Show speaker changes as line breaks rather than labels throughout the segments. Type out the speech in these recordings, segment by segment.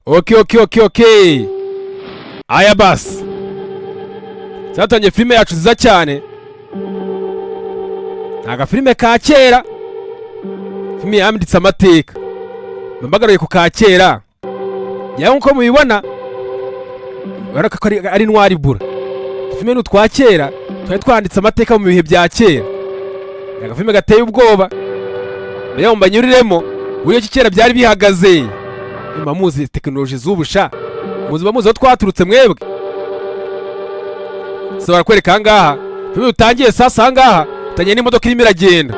Okay. Aya basi. Zatangiye filime yacu nziza cyane. Naga filime ka kera. Filime yanditse amateka. Mbagaruye ku ka kera. Yaho nko mubibona. Baraka ko ari ntwari bura. Filime n'utwa kera, twari twanditse amateka mu bihe bya kera. Naga filime gateye ubwoba. Nayo mbanyuriremo, uburyo kera byari bihagaze. Imba muzi technology z'ubusha. Muzi bamuzi twaturutse mwebwe. So barakwereka hangaha. Filime utangiye sasa hangaha, tanye n'imodoka irimo iragenda.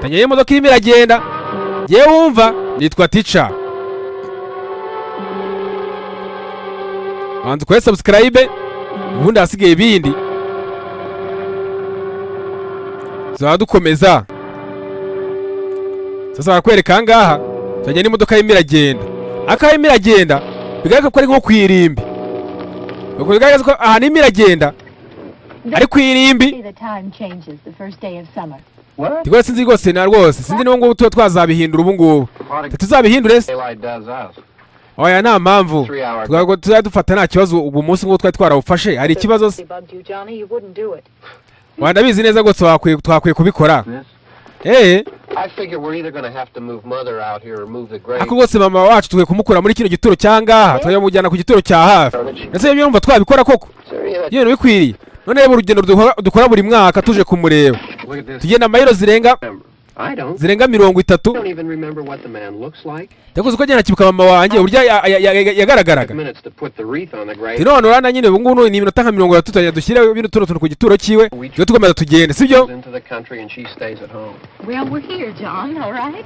Tanye n'imodoka irimo iragenda. Ye wumva nitwa Teacher. Anzu kwe subscribe ubundi hasigaye ibindi. Zadukomeza. Sasa barakwereka hangaha, tanye n'imodoka irimo iragenda. Irimo iragenda, bigaragara ko ari nko kwirimbi. Bigaragara ko aha irimo iragenda. Ari kwirimbi. Tigwa sinzi gose na rwose, sinzi niba ngo tuba twazabihindura ubu ngubu. Tuzabihindure se? Oya nta mpamvu. Tuzadufata nta kibazo ubu munsi ngo twari twarawufashe. Hari ikibazo se? Wanda bizi neza gose twakwiye kubikora.
I figure we're either going to have to move mother out here or move the grave.
Ako gose mama wacu tugiye kumukura muri kino gituro cyanga, twayamujyana ku gituro cya hafi. Nese ibyo numva twabikora koko. Yeno bikwiriye. None reba urugendo dukora buri mwaka tuje kumureba. Tugenda amayiro zirenga 30.
Don't even remember what the man looks like.
Yakuze ko agenda kibuka mama wanjye urya yagaragaraga. None urana nyine ubu ngubu ni iminota nka 30 dushyira ibintu tuntu ku gituro kiwe. Tujye tugomeza tugende sibyo?
Well, we're here, John, all right?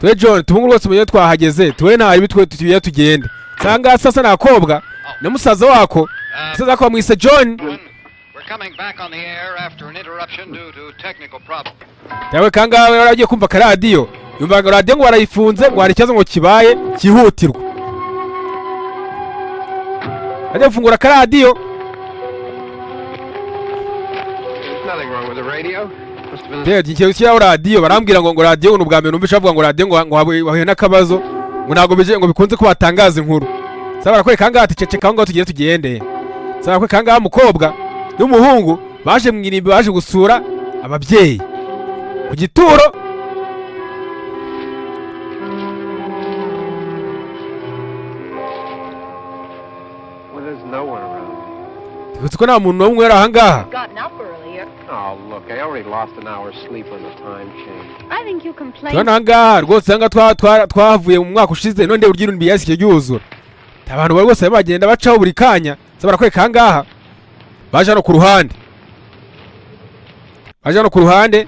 Twe John tubungu rwose mu twahageze. Twe nta ibitwe tugiye tugende. Sanga sasa nakobwa na musaza wako. Musaza ko mwise John.
Coming back on the air after an interruption due to technical problem.
Tawe kanga waragiye kumva ka radio. Yumva radio ngo warayifunze ngo hari ikibazo ngo kibaye kihutirwa. Ajya fungura ka radio.
Nothing wrong with the radio.
Ngiye cyo radio barambwira ngo radio ngo ubwa mbere numvisha avuga ngo radio ngo wahuye n'akabazo ngo nago bije ngo bikunze ko batangaza inkuru. Saba barakwereka kanga ati ceceka ngo tugiye tugende. Saba barakwereka kanga mukobwa n'umuhungu baje mwirimbi baje gusura ababyeyi ku gituro. Ko nta muntu n'umwe ari ahangaha.
Oh, look, I already lost an hour's sleep on the time change.
I think you complain.
Twana ahangaha rwose hanga twavuye mu mwaka ushize none urugiro ndiyasi cyo gyuzura. Abantu bari bose bagenda bacaho buri kanya. Sabara kwereka ahangaha. Baje no ku ruhande.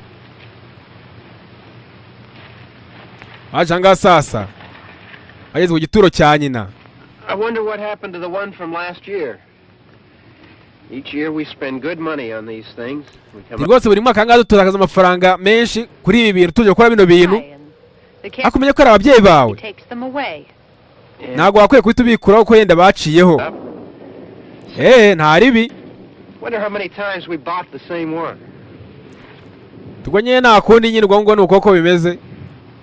Baje anga sasa. Ageze ku gituro cya nyina.
I wonder what happened to the one from last year. Each year we spend good money on these things.
Rwose buri mwaka anga tutakaza amafaranga menshi kuri ibi bintu tuje gukora bino bintu. Akumenye ko ari ababyeyi bawe. Nago wakwiye kubitubikuraho ko yenda baciyeho. Nta ribi.
Wonder how many times we bought the same one.
Tugwenye na kundi nyine ngo nuko ko bimeze.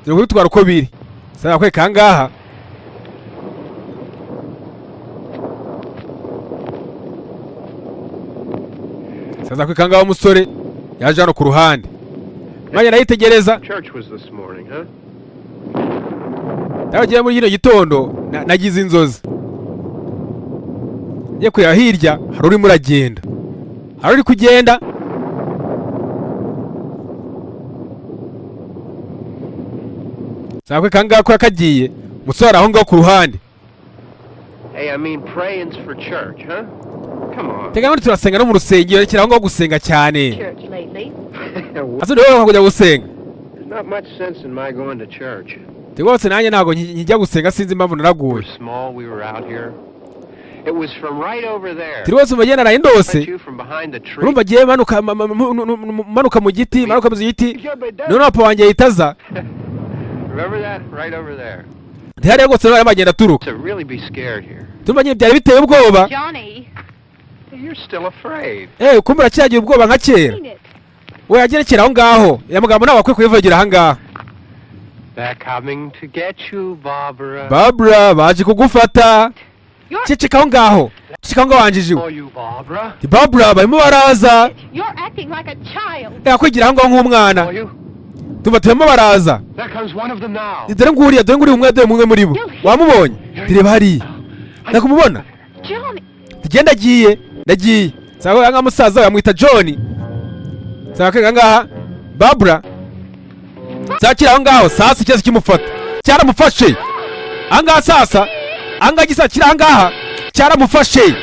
Zero kubitwara uko biri. Sasa kwe kangaha. Sasa kwe kangaha umusore yaje hano ku ruhande. Manya nayitegereza.
Church was this morning, huh?
Tagiye muri gino gitondo nagize inzozi. Ye kuya hirya hari uri muragenda. Hari uri kugenda. Sakwe kanga ko akagiye musora aho ngaho ku ruhande.
Hey, I mean praying's for church, huh? Come on.
Tega muri turasenga no mu rusengero kira aho ngaho gusenga cyane.
Church lately.
Azo rero kujya gusenga.
There's not much sense in my going to church.
Tegose nanjye nago njya gusenga sinzi impamvu naraguye.
Small we were out here. It was from right over there.
Tirose umugenda na indose.
From behind the tree.
Urumva giye manuka mu giti, manuka mu giti. None apo wanjye yitaza.
Remember that? Right over there.
Ntihari gose bari bagenda turuka.
To really be scared here.
Tumanye byari biteye ubwoba.
Johnny.
You're still afraid.
Kumbura cyagiye ubwoba nka kera. We yagerekera aho ngaho. Ya mugabo nawe akwiye kuyivugira aha ngaha.
They're coming to get you, Barbara.
Barbara baje kugufata. Ceceka aho ngaho. Ceceka aho ngaho wanjijiwe.
For you, Barbara.
Barbara barimo baraza.
You're acting like a child.
Yakwigira aho ngaho nk'umwana.
For you.
Tuba turimo baraza.
There comes one of them now.
Dore nguriya umwe muri bo. Wamubonye? Direba hariya. Nakumubona?
John.
Tugenda ndagiye. Sako anga musaza yamwita John. Sako ngaha Barbara. Sakira aho ngaho sasa ikibazo kimufata. Cyaramufashe. Anga sasa. Anga gisakira ngaha. Cyaramufashe.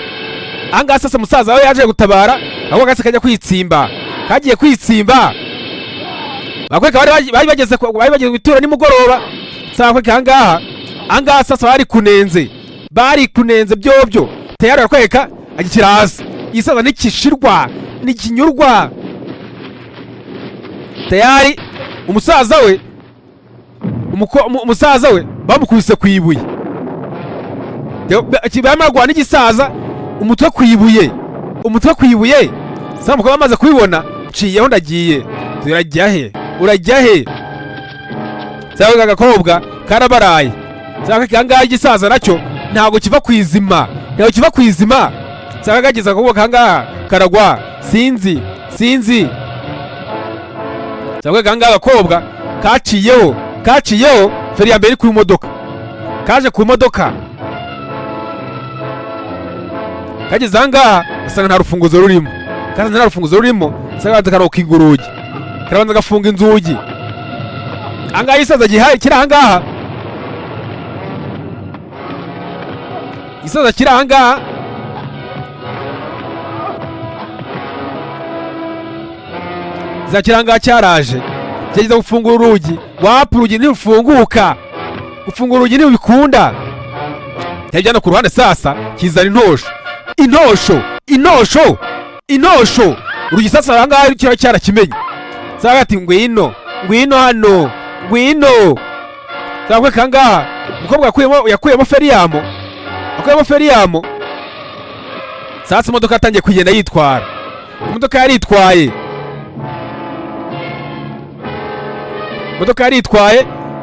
Anga sasa musaza we yaje gutabara. Aho gase kajya kwitsimba. Kagiye kwitsimba. Bakweka bari bageze kwitura nimugoroba. Sako kangaha. Anga sasa bari kunenze byobyo. Tayari arakweka agikira hasi. Isaza nikishirwa nikinyurwa. Tayari umusaza we bamukubise kwibuye. Kibamagwa n'igisaza umutwe kwibuye. Samuko bamaze kubibona ciyeho ndagiye. Urajya he? Sawe gakobwa karabaraye. Sawe kangaha igisaza nacyo ntago kiva kwizima. Sawe gagiza kubo kangaha karagwa. Sinzi. Sawe kangaha gakobwa kaciyeho feri ya mbere ku modoka. Kaje ku modoka. Kageze angaha asanga nta rufunguzo rurimo. Sawe karoka igurugi. Karabanza gafunga inzugi. Angaha isaza gihaye kiri angaha. Isaza kiri angaha. Zakiranga cyaraje. Cyageza gufungura urugi. Wapu urugi ntirufunguka. Gufungura urugi ntibikunda. Cyajyana ku ruhande sasa kizana intosho. Urugi sasa angaha kira cyarakimenye. Saka ati ngwino hano. Saka kangaha umukobwa yakuyemo feriyamo. Sasa imodoka yatangiye kugenda yitwara. Imodoka yaritwaye.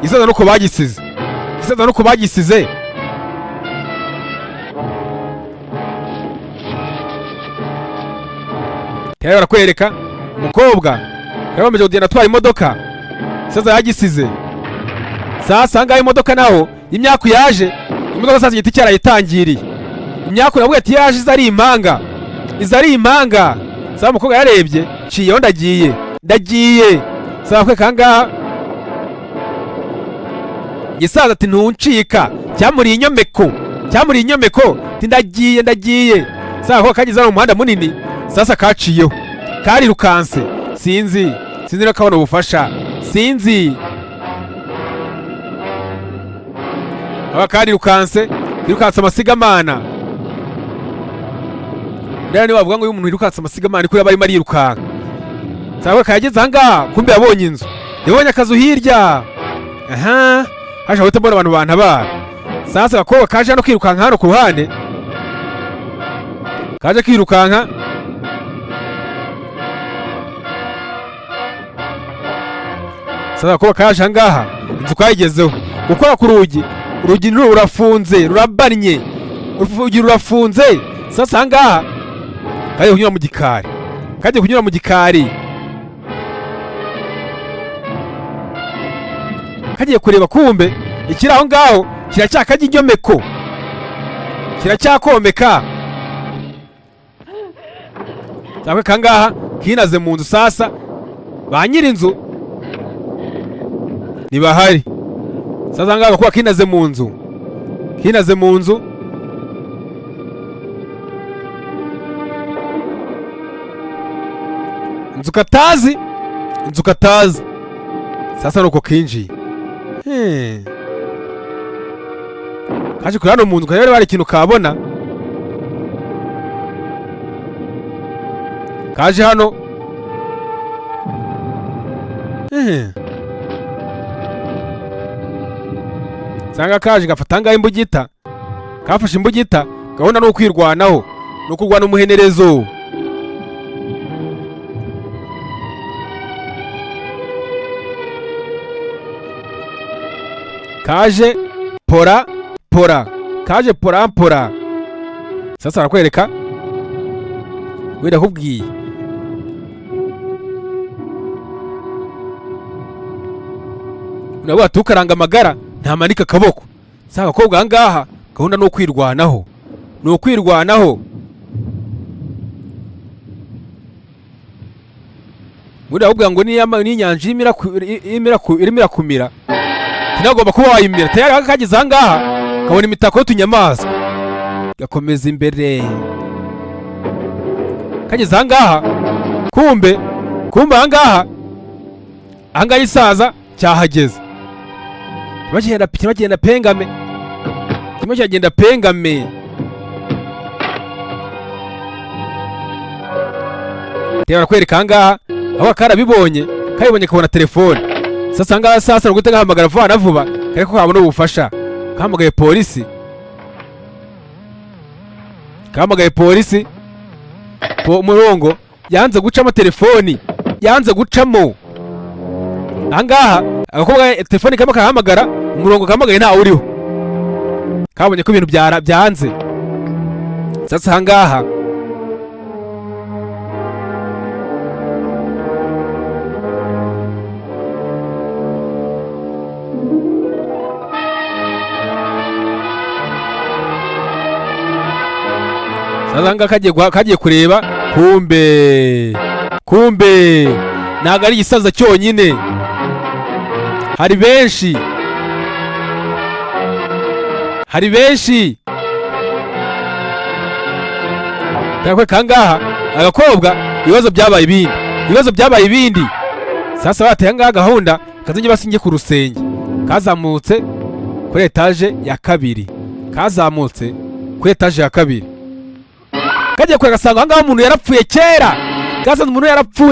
Isaza nuko bagisize. Tayari barakwereka umukobwa yakomeje kugenda atwara imodoka. Isaza yagisize. Sasa angahe imodoka naho imyaka yaje. Imodoka sasa igiti cyarayitangiriye. Imyaka navuga ati yaje izari impanga. Sasa umukobwa yarebye ciyeho ndagiye. Sasa kwe kangaha gisaza ati ntuncika. Cyamuri inyomeko ati ndagiye. Sasa ko kagize mu muhanda munini. Sasa kaciyeho karirukanse. Sinzi nakabona ubufasha. Aba karirukanse amasigamana. Ndani bavuga ngo uyu muntu yirukanse amasigamana kuri abari marirukanka. Sasa kayageze angaha kumbe yabonye inzu. Yabonye akazu hirya. Aha. Hasha hote mbona abantu bantabara. Sasa gakobwa kaje hano kwirukanka hano ku ruhande. Kaje kwirukanka. Sasa gakobwa kaje angaha inzu kayigezeho. Gukora ku rugi rurafunze rurabanye. Urugi rurafunze. Sasa angaha kaje kunyura mu gikari. Kagiye kureba kumbe ikiri aho ngaho kiracyakajya inyomeko. Kiracyakomeka. Sako kangaha kinaze mu nzu sasa. Ba nyiri inzu nibahari. Sasa ngaho kuba kinaze mu nzu. Inzu katazi. Sasa nuko kinjiye. Kaje kuri hano mu nzu kandi bari ikintu kabona. Kaje hano. Sanga kaje gafatanga imbugita. Kafashe imbugita, gahunda no kwirwanaho. No kurwana umuhenerezo. kaje pora pora, kaje pora pora. Sasa barakwereka wenda kubwiye nabo tukaranga amagara ntamanika akaboko. Saka kobwa ahangaha gahunda no kwirwanaho, no kwirwanaho. Muri ahubwo ngo n'inyanja irimo kumira kinagomba kuba wayimira. Tayari kageze ahangaha kabona imitako y'utunyamaswa gakomeza imbere. Kageze ahangaha kumbe ahangaha isaza cyahageze. Kimagenda pengame, kimwe cyagenda pengame. Tayari kwereka ahangaha aho karabibonye kabona telefone. Sasa ngaha sasa rugute gahamagara vuba kariko kabona ubufasha. Kahamagaye polisi murongo yanze gucamo telefoni, yanze gucamo. Ahangaha agakobwa telefoni kama kahamagara umurongo kahamagaye ntawe uriho, kabonye ko ibintu byanze. Sasa ahangaha kagiye kureba kumbe ntago ari igisaza cyonyine, hari benshi. Takwe kangaha agakobwa ibibazo byabaye ibindi. Sasa bateye ngaha gahunda kazanye basinge ku rusenge, kazamutse kuri etage ya kabiri, kagiye kugasanga ahangaha umuntu yarapfuye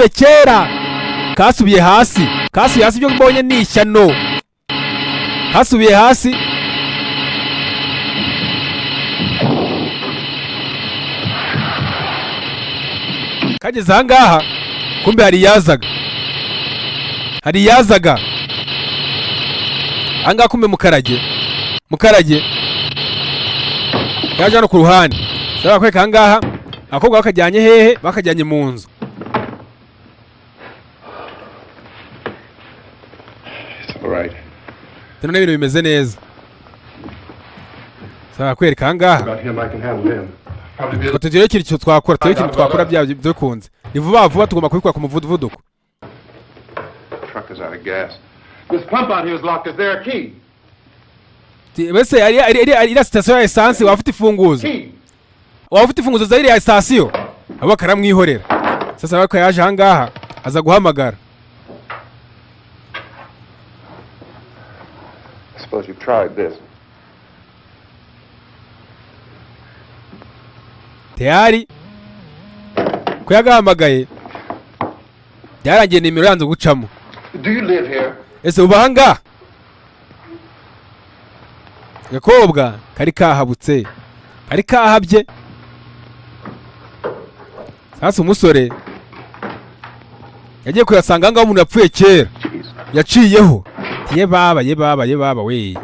kera. Kasubiye hasi byo mbonye ni ishyano. Kasubiye hasi kageze ahangaha kumbe hari yazaga ahangaha kumbe mukarage yaje hano ku ruhande. Sasa kweka ahangaha abakobwa bakajyanye hehe? Bakajyanye mu nzu.
Alright.
Tino ibintu bimeze neza. Sasa kwereka ahangaha tugire ikintu twakora byo kunze. Ni vuba tugomba kubikora ku muvuduko.
Truck is out of gas. This pump out here is locked. Is there a key?
Bese ari station ya essence wafite ifunguzo. Wafite ifunguzo za iriya station. Abo karamwihorera. Sasa bako yaje ahangaha aza guhamagara.
I suppose you've tried this.
Tayari kuyagahamagaye byarangiye nimero yanze gucamo.
Do you live here?
Ese ubahanga gakobwa kari kahabutse, kari kahabye. Sasa umusore yagiye kuyasanga ngaho umuntu yapfuye kera yaciyeho. Ye baba we.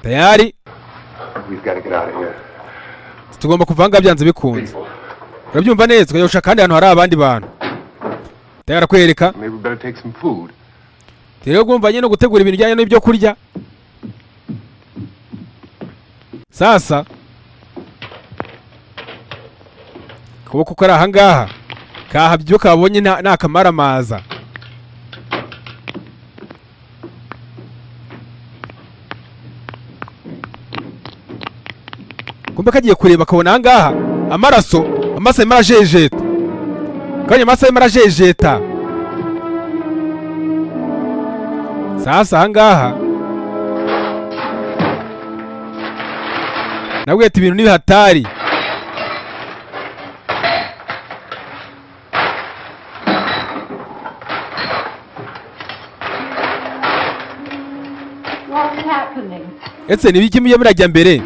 Tayari tugomba kuvanga byanze bikunze. Urabyumva neza ukajya kandi hano hari abandi bantu. Tayari kwereka rero gumva nyine gutegura ibintu bijyanye n'ibyo kurya. Sasa kuboko kari ahangaha kahabyo kabonye nta kamaramaza. Kumbe kagiye kureba kabona ahangaha amaraso marajejeta. Kanye amaraso marajejeta. Sasa ahangaha nabwiye ati ibintu ni hatari.
What's happening?
Ese nibiki mujye murajya mbere?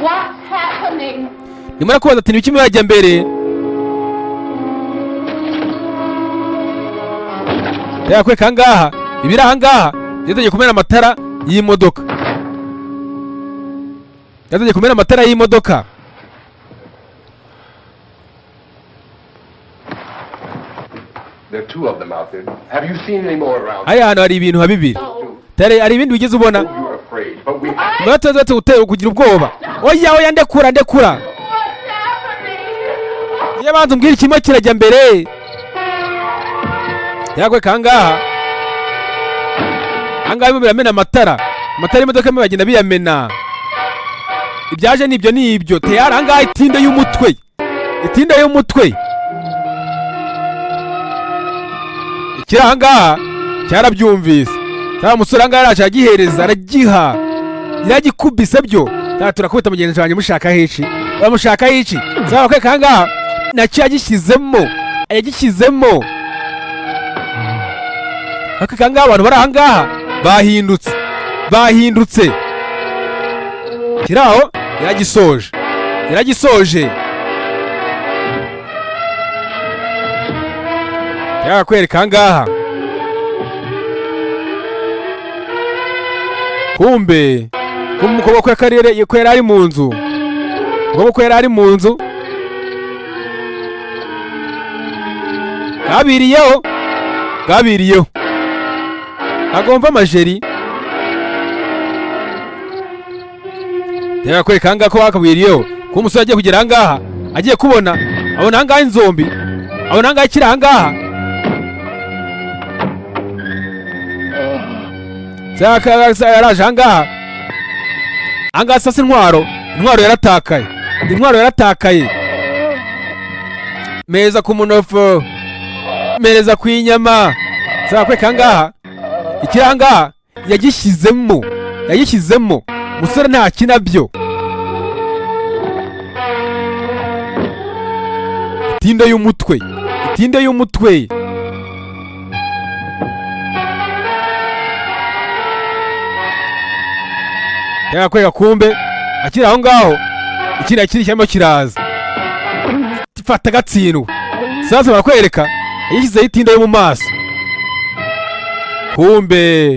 What's happening?
Nimara kubaza ati nibiki murajya mbere? yakwereka ngaha ibiri ahangaha yatangiye kumena amatara y'imodoka. Yatangiye kumena amatara y'imodoka.
There are 2 of them out there. Have you seen any more around?
Haya hano hari ibintu habibiri. Tare ari ibindi wigeze ubona.
You're afraid, but we have
Batatu utera kugira ubwoba. Oya ndekura.
What's happening?
Yabanza umbwira kimwe kirajya mbere. Yakwereka ngaha. Angahe biramena amatara. Amatara y'imodoka bagenda biyamena. Ibyaje nibyo teyara angahe itinde y'umutwe. Itinde y'umutwe. Ikiranga cyarabyumvise. Cyara musore angahe araje agihereza aragiha. Yagikubise byo. Turakubita mugenzi wanjye mushaka hici. Bamushaka hici. Zaba kwe kanga naci yagishyizemo. Haka kanga abantu bari ahangaha bahindutse. Kiraho yaragisoje. Yakwereka ngaha. Kumbe umukobwa ko yakarere ko yari mu nzu. Umukobwa ko yari mu nzu. Gabiriyeho. Agomba amajeri. Yakwereka ngaha ko bakabwiriyeho. Ko umusore agiye kugera ngaha, agiye kubona abona ngaha inzombi. Abona ngaha kiri ngaha. Yaraje angaha sasa intwaro yaratakaye. Meza ku munofo, mereza ku inyama. Zakwereka ngaha ikiranga yagishyizemo. Musore nta kinabyo. Itinde y'umutwe. Yakwereka kumbe akiri aho ngaho ikindi cyarimo kiraza. Fata gatsindwa. Sasa barakwereka yishyizeho itinde yo mu maso. Kumbe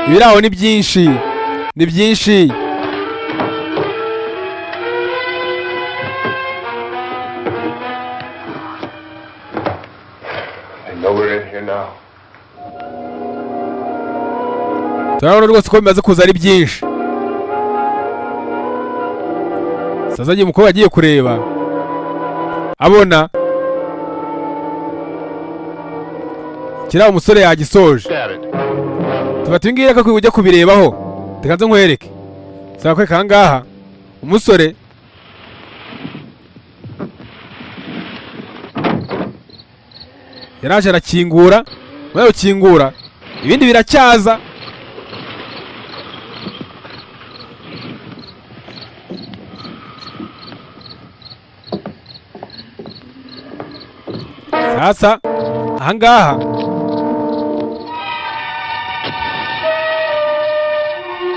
ibiraho ni byinshi.
I know we're in here now.
Turabona rwose ko bimaze kuza ari byinshi. Sasa agiye umukobwa agiye kureba. Abona kiriya umusore yagisoje. Tufata ibingibi ko ujya kubirebaho. Tekanze nkwereke. Saba kwereka ngaha umusore yaraje arakingura. Mwayo kingura ibindi biracyaza. Sasa ahangaha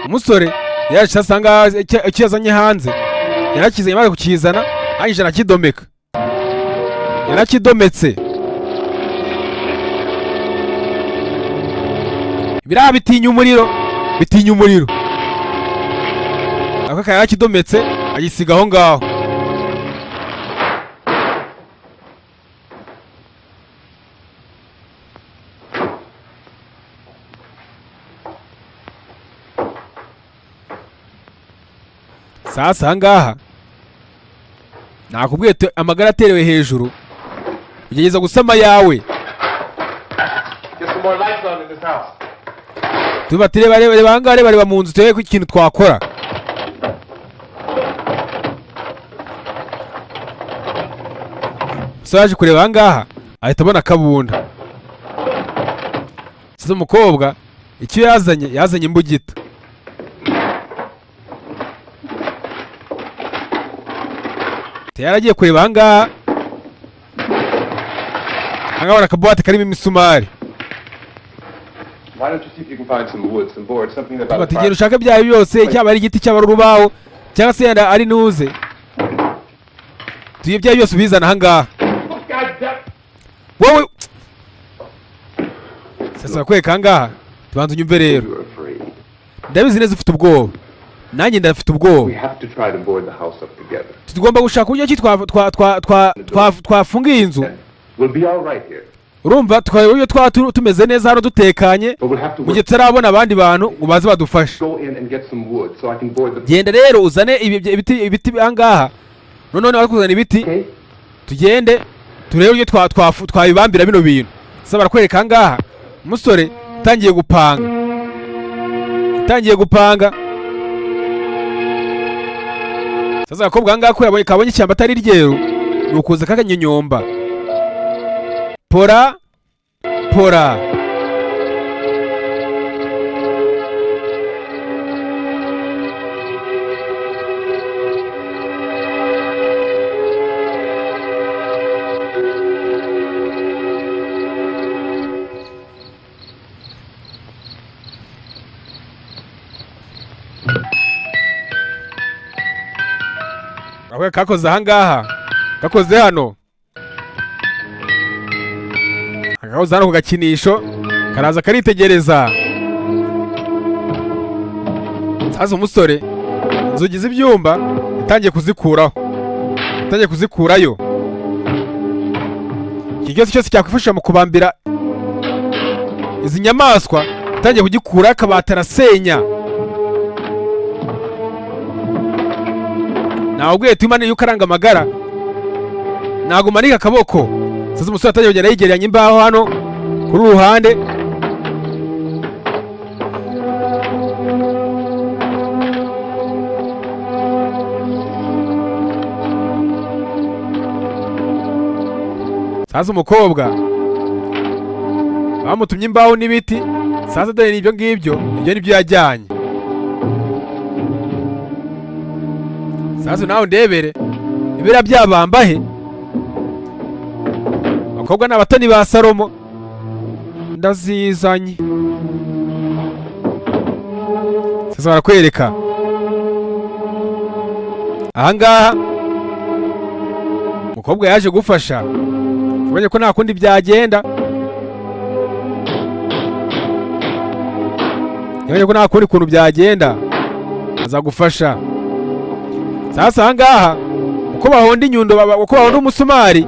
umusore yaje asanga ikiyazanye hanze. Yarakizanye maze kukizana hanyije arakidomeka. Yarakidometse. Biriya bitinya umuriro. Ako kaya yarakidometse agisiga aho ngaho. Sasa ahangaha nakubwiye amagara aterewe hejuru ugerageza gusama yawe. Tubatire bareba ahangaha bareba mu nzu turebe ko ikintu twakora. So yaje kureba ahangaha ahita abona akabunda. Sasa umukobwa icyo yazanye imbugita. Yaragiye kureba ahangaha. Ahangaha akabuwate karimo imisumari. Batigera ushaka byayo byose, cyaba ari igiti cyaba ari urubaho cyangwa se yanda ari nuze. Tuye byayo byose bizana ahangaha. Wowe sasa bakwereka ahangaha tubanza unyumve rero
You're afraid.
ndabizi neza ufite ubwoba nanjye ndafite ubwoba
We have to try to board the house up together.
tugomba gushaka uburyo ki twafunga iyi nzu
We'll be all right here.
urumva tukaba uburyo twaba tumeze neza hano dutekanye
But we'll have to
mu gihe
work.
tutarabona abandi bantu ngo baze badufashe
Go in and get some wood so I can board the.
genda rero uzane ibiti ahangaha noneho wari kuzana ibiti
Okay.
tugende turebe uburyo twabibambira bino bintu sasa barakwereka ahangaha umusore utangiye gupanga sasa agakobwa ahangaha ko kabonye ishyamba atari ryeru ni ukuza kakanyonyomba pora aho kakoze ahangaha gakoze hano akakoze hano ku gakinisho karaza karitegereza sasa umusore inzugi z'ibyumba yatangiye kuzikurayo iki cyose cyakwifashisha mu kubambira izi nyamaswa yatangiye kugikura akabati arasenya nawubwiye tumane yuko aranga amagara ntago umanika akaboko sasa umusore atangiye kugenda yigereranya imbaho hano kuri uru ruhande sasa umukobwa bamutumye imbaho n'ibiti sasa dore ibyo ngibyo nibyo yajyanye sasa nawe ndebere ibira byabambahe abakobwa ni abatoni ba Salomo ndazizanye sasa barakwereka ahangaha umukobwa yaje gufasha ubonye ko nta kundi byagenda yabonye ko nta kundi kuntu byagenda azagufasha sasa ahangaha uko bahonda inyundo uko bahonda umusumari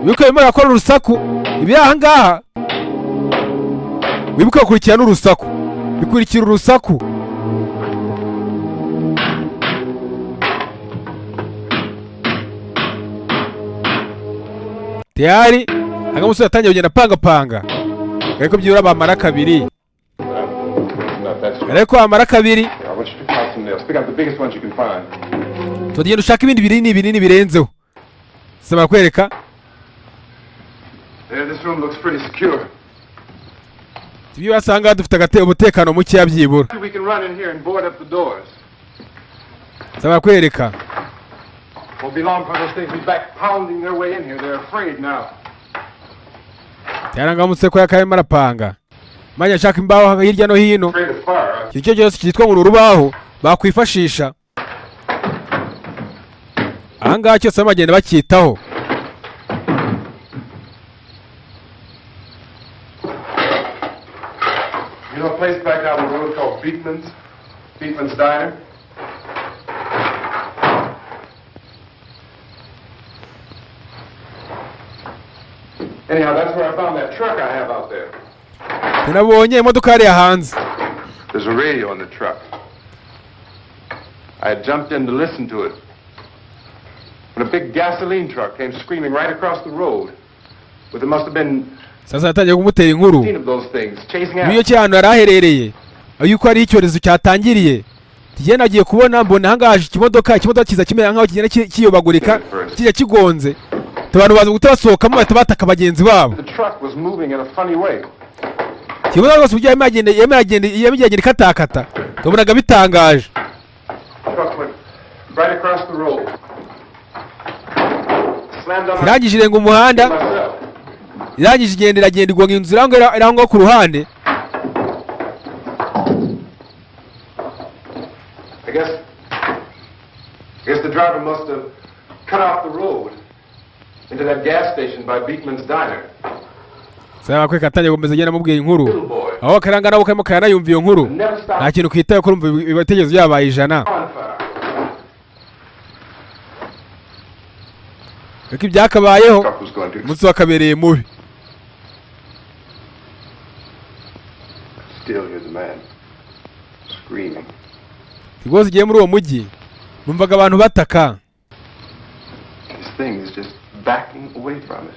wibuke barimo barakora urusaku ibiri ahangaha wibuke bakurikira n'urusaku bikurikira urusaku tayari hanga umusore atangiye kugenda apangapanga ariko byibura bamara kabiri ariko bamara kabiri
I want you to pick out some nails. Pick out the biggest ones you can find.
tugenda ushaka ibindi binini birenzeho sasa barakwereka
There, this room looks pretty secure.
ibyo basanga dufite umutekano mukeya byibura
We can run in here and board up the doors.
sasa barakwereka
Won't be long before those things be back pounding their way in here. They're afraid now.
tayari hanga umusore ko yakarimo arapanga maze ashaka imbaho hirya no hino
Afraid of fire.
iki cyo cyose cyitwa ngo urubaho bakwifashisha ahangaha cyose bagenda bacyitaho
You know a place back down the road called Beekman's Diner? Anyhow, that's where I found that truck I have out there.
tunabonye imodoka yari hanze
There's a radio in the truck. I had jumped in to listen to it when a big gasoline truck came screaming right across the road. But there must have been
sasa yatangiye kumutera inkuru
15 of those things chasing
niyo
after.
cyane yari aherereye yuko ari icyorezo cyatangiriye tugenda agiye kubona mbona ahangaha ikimodoka kiza kimera nkaho kigenda kiyobagurika kijya kigonze abantu baza guta basohokamo bahita bataka bagenzi babo
The truck was moving in a funny way.
kibazo rwose uburyo yamagenda ikatakata tubonaga bitangaje
The truck went right across the road. Slammed on my
irangije irenga umuhanda
myself.
irangije igenda igonga inzu irangwa ku ruhande
I guess the driver must have cut off the road into that gas station by Beekman's Diner.
Saba kwe katangiye gomeza agenda amubwira inkuru.
Little boy.
Aho karanga nabo karimo karanayumva iyo nkuru.
Never
Nta
stopped.
kintu kwitaye ko urumva ibitekerezo byabaye ijana.
Bonfire.
Ariko ibyakabayeho
Truck was going to
umunsi wakabereye mubi.
still hear the man screaming.
Rwose igiye muri uwo mujyi numvaga abantu bataka.
This thing is just backing away from it.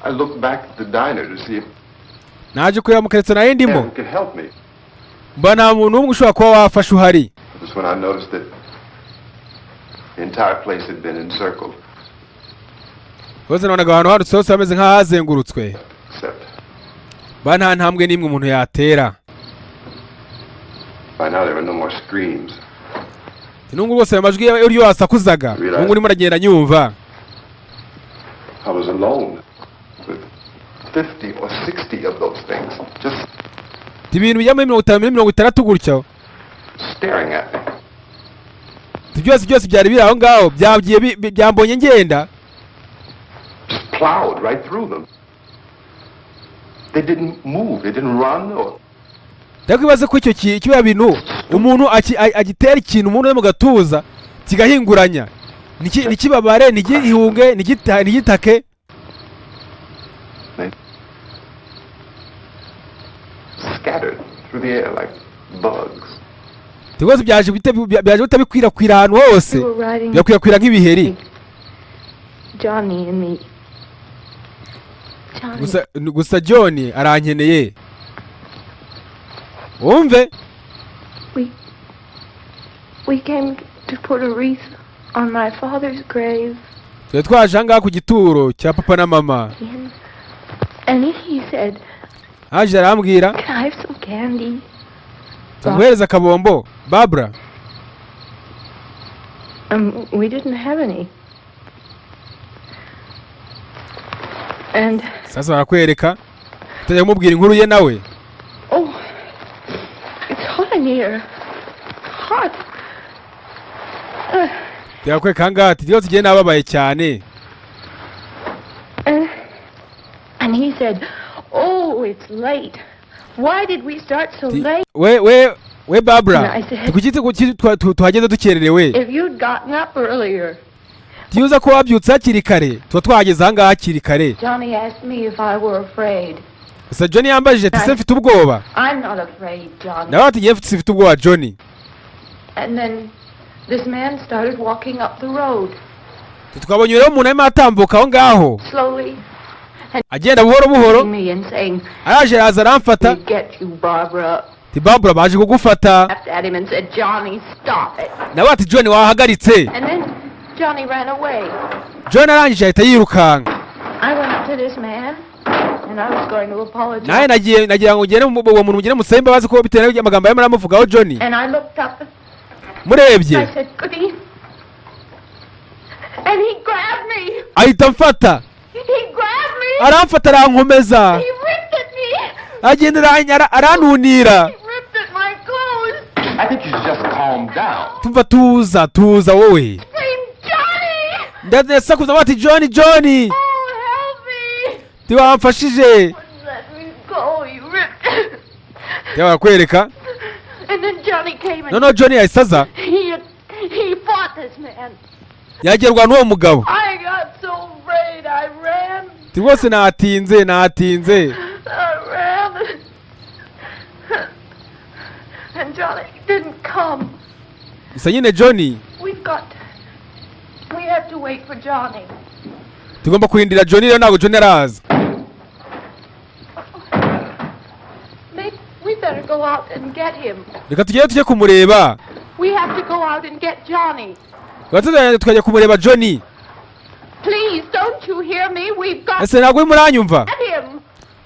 I looked back at the diner to see if
Naje kureba mukeretse nayo ndimo.
Kevin could help me.
Mba nta muntu umwe ushobora kuba wafasha uhari.
It was when I noticed that the entire place had been encircled,
Rwose nabonaga ahantu harutse hose hameze nk'ahazengurutswe.
except
Ba nta ntambwe n'imwe umuntu yatera.
by now there were no more screams.
Nungu rwose ayo majwi y'uriyo wasakuzaga. Nungu urimo uragenda nyumva.
I was alone with 50 or 60 of those things, just
Ibintu bijya muri 50-60 gutyo.
staring at me.
Byose byari biri aho ngaho byagiye byambonye ngenda.
Just plowed right through them. They didn't move, they didn't run or
Ndakwibaza ko icyo kiba bintu umuntu agitera ikintu umuntu ari mu gatuza kigahinguranya. Nikibabare nigihunge nigitake.
scattered through the air like bugs.
Rwose byaje bitabikwirakwira ahantu hose.
We were riding
Byakwirakwira nk'ibiheri.
Johnny and me. Johnny.
Gusa John arankeneye. Umve.
We came to put a wreath on my father's grave.
Twaje ahangaha ku gituro cya papa na mama.
And he said,
Haje arambwira
"Can I have some candy?"
tumuhereza akabombo. Barbara.
We didn't have any. And
Sasa barakwereka. Utajya kumubwira inkuru ye nawe.
oh, it's hot in here. Hot.
Yakwereka ahangaha ati rwose igihe nababaye cyane.
And he said, "Oh, it's late. Why did we start so late?
We Barbara.
I said-
Tukiki tuhageze dukererewe.
If you'd gotten up earlier."
Tiyuza ko wabyutse hakiri kare. Tuba twageze ahangaha hakiri kare.
Johnny asked me if I were afraid.
Gusa John yambajije ati se mfite ubwoba.
I'm not afraid, Johnny.
Nawe ati ngiye mfite ubwoba John.
And then this man started walking up the road
Tukabonye rero umuntu arimo atambuka aho ngaho.
slowly,
Agenda buhoro buhoro.
me and saying,
Araje araza aramfata.
"We get you, Barbara."
Ati Barbara baje kugufata.
Laughed at him and said, "Johnny, stop it."
Nawe ati John wahagaritse.
And then Johnny ran away.
John arangije ahita yirukanka.
I went up to this man and I was going to apologize.
Naye nagira ngo ugere uwo muntu mugire musabe imbabazi ko bitewe n'amagambo yarimo aramuvugaho John.
And I looked up
Murebye.
I said, "Goody." And he grabbed me.
Ahita mfata.
He grabbed me.
Aramfata arankomeza.
He ripped at me.
Agenda aranunira.
He ripped at my clothes.
I think you should just calm down.
Tumva tuza wowe.
Screamed, "Johnny!
Ndasakuza bati John.
Oh, help me!"
Tiwamfashije.
Let me go. You ripped.
Yakwereka.
And then Johnny came and
No John yasaza.
he fought this man.
Yagerwa n'uwo mugabo.
I got so afraid. I ran.
Rwose natinze.
I ran. And Johnny didn't come.
Gusa nyine John
We have to wait for Johnny.
tugomba kurindira John rero ntabwo John araza.
We better go out and get him.
Reka tujye kumureba.
We have to go out and get Johnny.
Tukajya kumureba John.
Please, don't you hear me? We've got
Ese ntabwo muranyumva?
to get him.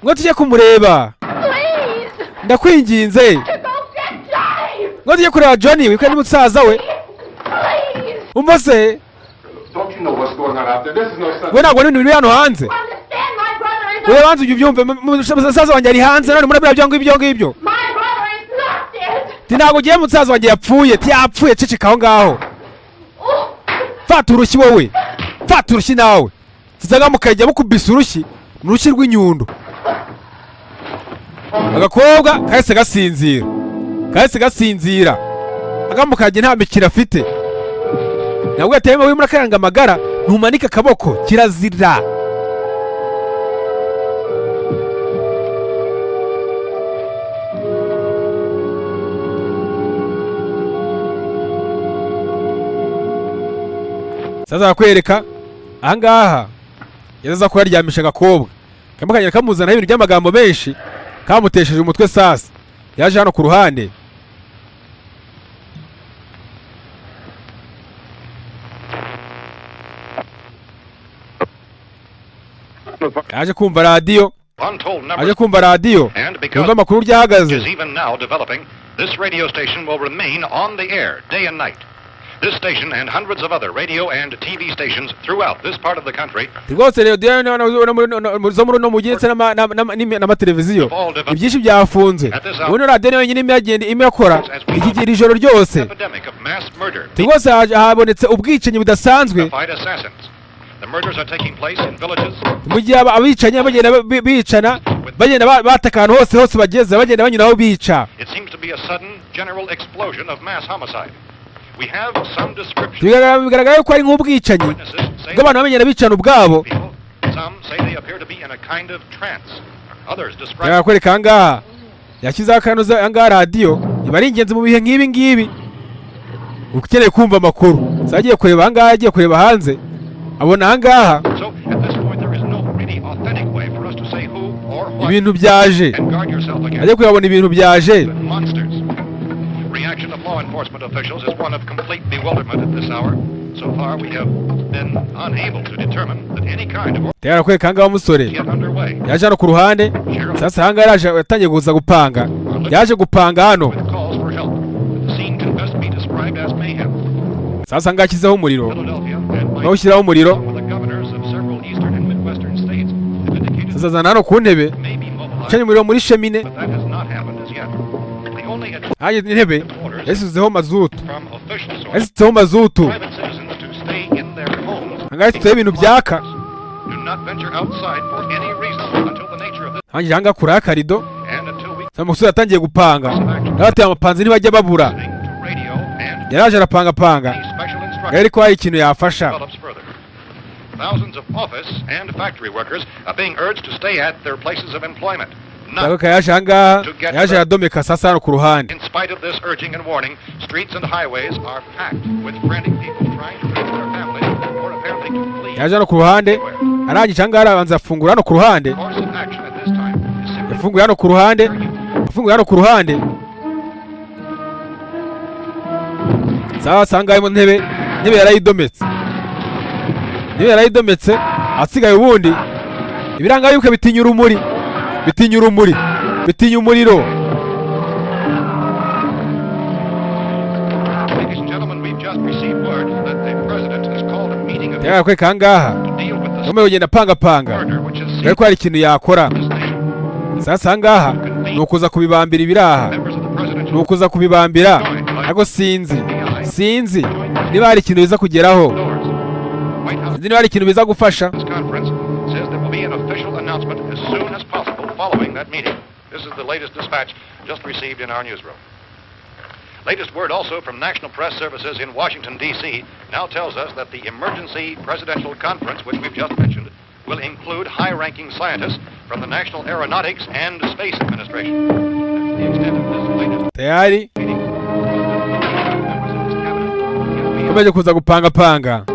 Ngo tujye kumureba.
Please,
Ndakwinginze.
to go get Johnny.
Ngo tujye kureba John wiko ni mutsaza we.
Please.
Umva se?
Don't you know what's going on out there? This is no sense.
We ntabwo n'ibintu biri hano hanze.
Understand, my brother is
Wewe banze ujye ubyumve musaza wanjye ari hanze none murabira ibyo ngibyo.
my brother is not dead.
Ti ntabwo ugiye mutsaza wanjye yapfuye. Ti yapfuye ceceka aho ngaho.
Oh,
Fata urushyi wowe. Fata urushyi nawe. sasa mukajya mukubisa urushyi mu rushyi rw'inyundo. Agakobwa kahise gasinzira agamukajya nta mikira afite. Nabwo atema wimura karanga amagara ntumanika akaboko kirazira. Sasa akwereka ahangaha yaza ko yaryamisha agakobwa kamukanya kamuzana ibintu by'amagambo menshi kamutesheje umutwe. Sasa yaje hano ku ruhande yaje kumva radio yumva amakuru ryahagaze.
This radio station will remain on the air day and night. This station and hundreds of other radio and TV stations throughout this part of the country.
Rwose radio zo muri no mugense n'amateleviziyo ibyinshi byafunze. Ubuno radio yonyine imyagenda imekora ikigira ijoro ryose. Rwose habonetse ubwicanyi budasanzwe. Mu gihe abicanyi bagenda bicana bagenda bataka ahantu hose bageze bagenda banyuraho bica.
It seems to be a sudden general explosion of mass homicide. We have some descriptions.
Bigaragara ko ari nk'ubwicanyi bw'abantu bagenda bicana ubwabo.
Some say they appear to be in a kind of trance. Others describe.
Yakwereka ahangaha yashyizeho akanuza ahangaha radio iba ari ingenzi mu bihe nk'ibi ngibi. Ukeneye kumva amakuru sagiye kureba ahangaha agiye kureba hanze abona ahangaha ibintu byaje agiye kuyabona ibintu byaje.
Reaction of law enforcement officials is one of complete bewilderment at this hour. So far, we have been unable to determine that any kind of
Tera kweka hanga umusore yaje hano ku ruhande. Sasa hanga yatangiye kuza gupanga yaje gupanga hano. Sasa hanga akizeho umuriro bawushyiraho umuriro. Sasa zana hano ku ntebe cyane umuriro muri shemine. Haje intebe yasizeho mazutu hanga yasizeho ibintu byaka. Hanjye hanga kuri akarido umusore atangiye gupanga n'abateye amapanzi ntibajya babura. Yaraje arapanga yari ko hari ikintu yafasha.
Thousands of office and factory workers are being urged to stay at their places of employment.
Yaje ahangaha yaje adomeka sasa hano ku ruhande.
In spite of this urging and warning, streets and highways are packed with frantic people trying to reach their families or apparently to flee.
Yaje hano ku ruhande arangije ahangaha arabanza afungura hano ku ruhande. Yafunguye hano ku ruhande. Sasa ahangaha mu ntebe yarayidometse asigaye ubundi ibiranga yuko bitinya urumuri bitinya umuriro. Yakweka ahangaha nyuma yogenda panga ariko hari ikintu yakora. Sasa ahangaha ni ukuza kubibambira ibiraha ariko sinzi niba hari ikintu biza kugeraho. Niba hari ikintu biza gufasha.
Following that meeting. This is the latest dispatch just received in our newsroom. Latest word also from National Press Services in Washington, D.C. now tells us that the emergency presidential conference, which we've just mentioned, will include high-ranking scientists from the National Aeronautics and Space Administration. That's the extent of this latest
tayari komeje kuza gupanga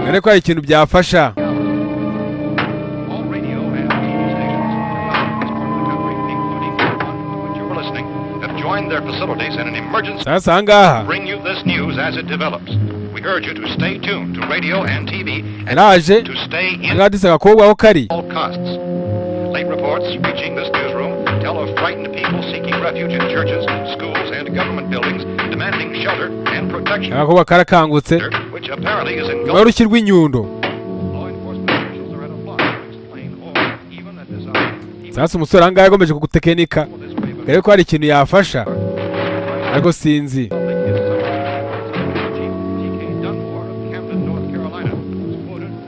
ariko hari ikintu byafasha.
their facilities in an emergency.
Sasa ahangaha
Bring you this news as it develops. We urge you to stay tuned to radio and TV and
Raje
to stay in
ngadise gakobwa aho kari.
all costs. Late reports reaching this newsroom tell of frightened people seeking refuge in churches, schools, and government buildings, demanding shelter and protection.
Gakobwa karakangutse
Which apparently is in
barushyi rw'inyundo.
law enforcement officials are at a loss to explain or even at this hour.
Sasa umusore ahangaha yagomeje kugutekenika gare ko hari ikintu yafasha ariko sinzi.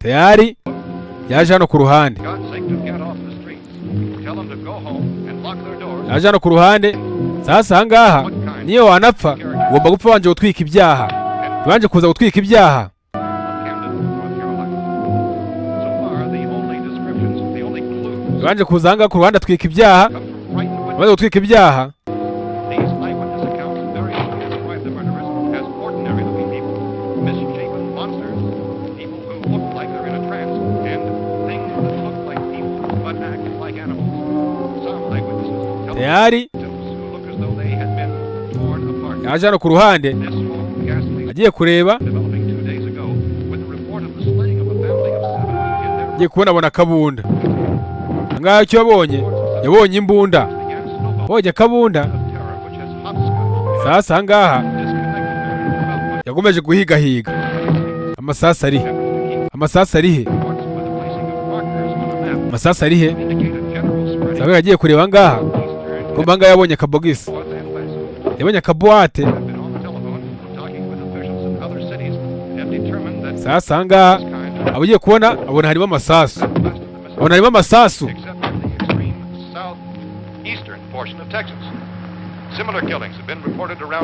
Tayari yaje hano ku ruhande yaje hano ku ruhande. Sasa ahangaha niyo wanapfa ugomba gupfa wanje gutwika ibyaha, wanje kuza gutwika ibyaha. Wanje kuza ahangaha ku ruhande atwika ibyaha, wanje gutwika ibyaha. Tayari yaje hano ku ruhande agiye kureba, agiye kubona akabunda. Ngaho icyo yabonye imbunda, abonye akabunda. Sasa ahangaha yagomeje guhigahiga. Amasasa arihe? Amasasa arihe? Amasasa arihe? Sasa yagiye kureba ahangaha ko mbanga yabonye akabogisi, yabonye akabuwate. Sasa ahangaha abugiye kubona abona harimo amasasu, abona harimo amasasu.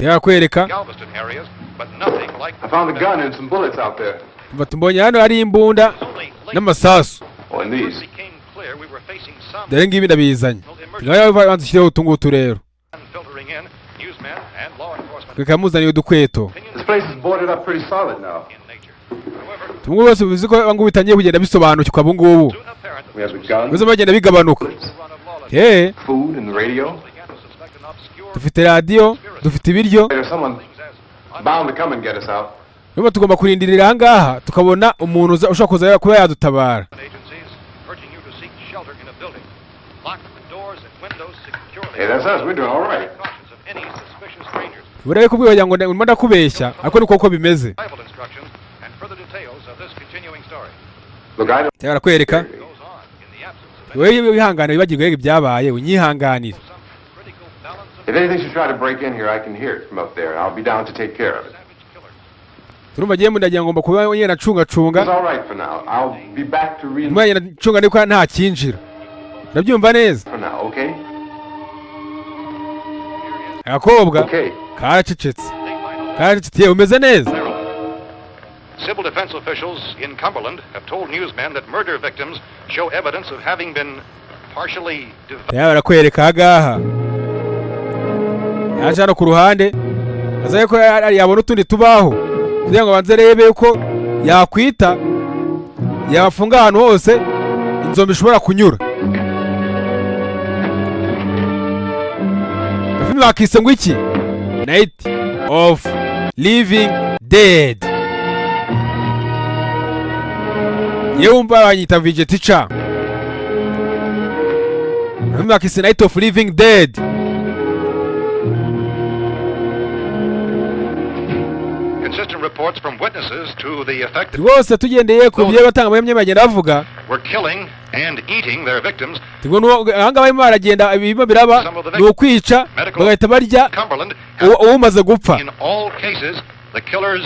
Yakwereka mbonye hano hari imbunda n'amasasu. Dore ngibi ndabizanye, ngaho banze ushyireho utungutu rero. Tukamuzaniye udukweto. Tumwe bose bizi ko bangu bitangiye kugenda bisobanukirwa abo ngubu. Bizo bagenda bigabanuka. Dufite radio, dufite ibiryo. Niba tugomba kurindirira ahangaha tukabona umuntu ushaka kuza kuba yadutabara. Buriya ko bwiye ngo ndimo ndakubeshya, ariko niko uko bimeze. Cyara kwereka wewe wihangana bibagirwe ibyabaye, unyihanganira. Turumva giye mundagira ngomba kuba yena cunga. Mwanya cunga niko nta kinjira. Ndabyumva neza. Akobwa karacecetse. Karacecetse umeze neza.
Civil defense officials in Cumberland have told newsmen that murder victims show evidence of having been partially
devoured. Kwereka agaha. Yaje hano ku ruhande. Azaye ko yabona utundi tubaho. Kugira ngo banze rebe uko yakwita yafunga ahantu hose inzombe ishobora kunyura. Filime bakise ngo iki? Night of Living Dead. Yeumba banyita Vegetica. Filime bakise Night of Living Dead.
Consistent reports from witnesses to the effect that
rwose tugendeye ku byo batanga bayemye bagenda bavuga
were killing and eating their victims.
Anga barimo baragenda ibimo biraba no kwica bagahita barya umaze gupfa.
In all cases the killers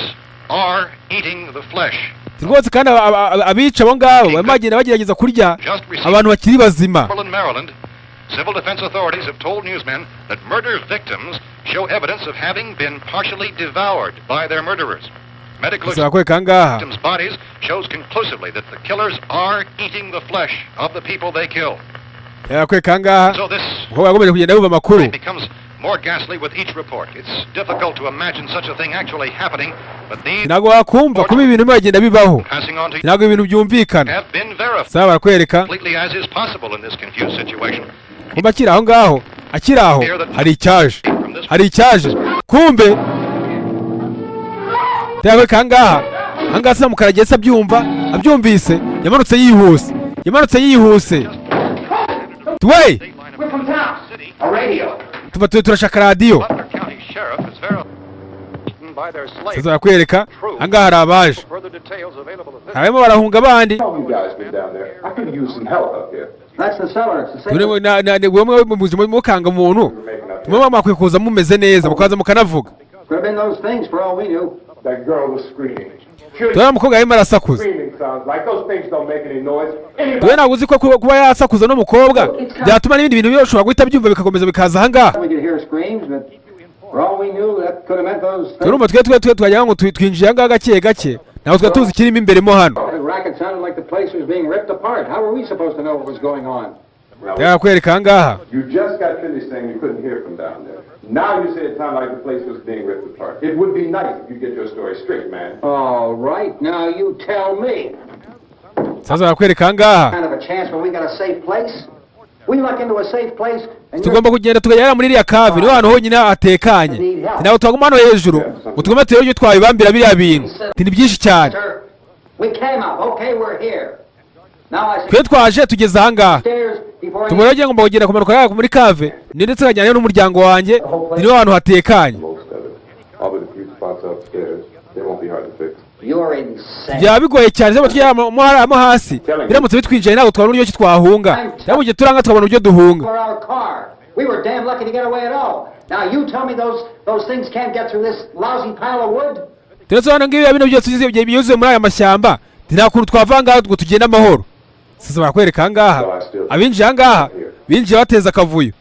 are eating the flesh.
Rwose kandi abica abo ngabo bamagenda bagerageza kurya abantu bakiri bazima.
Civil defense authorities have told newsmen that murder victims show evidence of having been partially devoured by their murderers. Medical victims' bodies shows conclusively that the killers are eating the flesh of the people they kill. So this becomes more ghastly with each report. It's difficult to imagine such a thing actually happening, but these passing on to have been verified completely as is possible in this confused situation.
Kumba akiraho ngaho hari icyaje kumbe tewe kangaha angasa mukaragesa abyumvise yamanutse yihuse tuwe tuba turashaka radio sasa kwereka angaha hari abaje harimo barahunga abandi. Wewe muzima mukanga umuntu tumwe makwikuza mumeze neza mukaza mukanavuga. tubona umukobwa arimo arasakuza
Screaming sounds like those things don't make any noise.
tuwe ntabwo uzi ko kuba yasakuza n'umukobwa byatuma n'ibindi bintu bishobora guhita byumva bikakomeza bikaza ahangaha
We could hear screams, but for all we knew, that could have meant those things.
turumva twe twagira ngo twinjiye ahangaha gake gake ntabwo twari tuzi ikirimo imbere mo hano
The racket sounded like the place was being ripped apart. How were we supposed to know what was going on?
yakwereka ahangaha
You just got finished saying you couldn't hear from down there. Now you say it sounded like the place was being ripped apart. It would be nice if you get your story straight, man.
All right, now you tell me.
sasa barakwereka ahangaha
Kind of a chance when we got a safe place? We luck into a safe place, and
tugomba kugenda tukagera muri iriya kave niho hantu honyine hatekanye ntabwo twaguma hano hejuru ngo tugomba turebe ibyo twabibambira biriya bintu ni byinshi cyane
Sir, we came up. Okay, we're here. Now I
twe twaje tugeze ahangaha
stairs before
tumura agiye ngomba kugenda kumanuka muri kave ni ndetse nkajyana n'umuryango wanjye niho hantu hatekanye
Most of it. All but a few spots upstairs. They won't be hard to fix.
You're insane.
byaba bigoye cyane cyangwa tujya mo hasi biramutse bitwinjiye ntabwo twabona uburyo ki twahunga cyangwa mu gihe turanga tukabona uburyo duhunga
For our car. We were damn lucky to get away at all. Now you tell me those things can't get through this lousy pile of wood?
turetse hano ngibi bino byose byuzuye muri aya mashyamba nta kuntu twava ahangaha ngo tugende amahoro sasa barakwereka ahangaha abinjiye ahangaha binjiye bateza akavuyo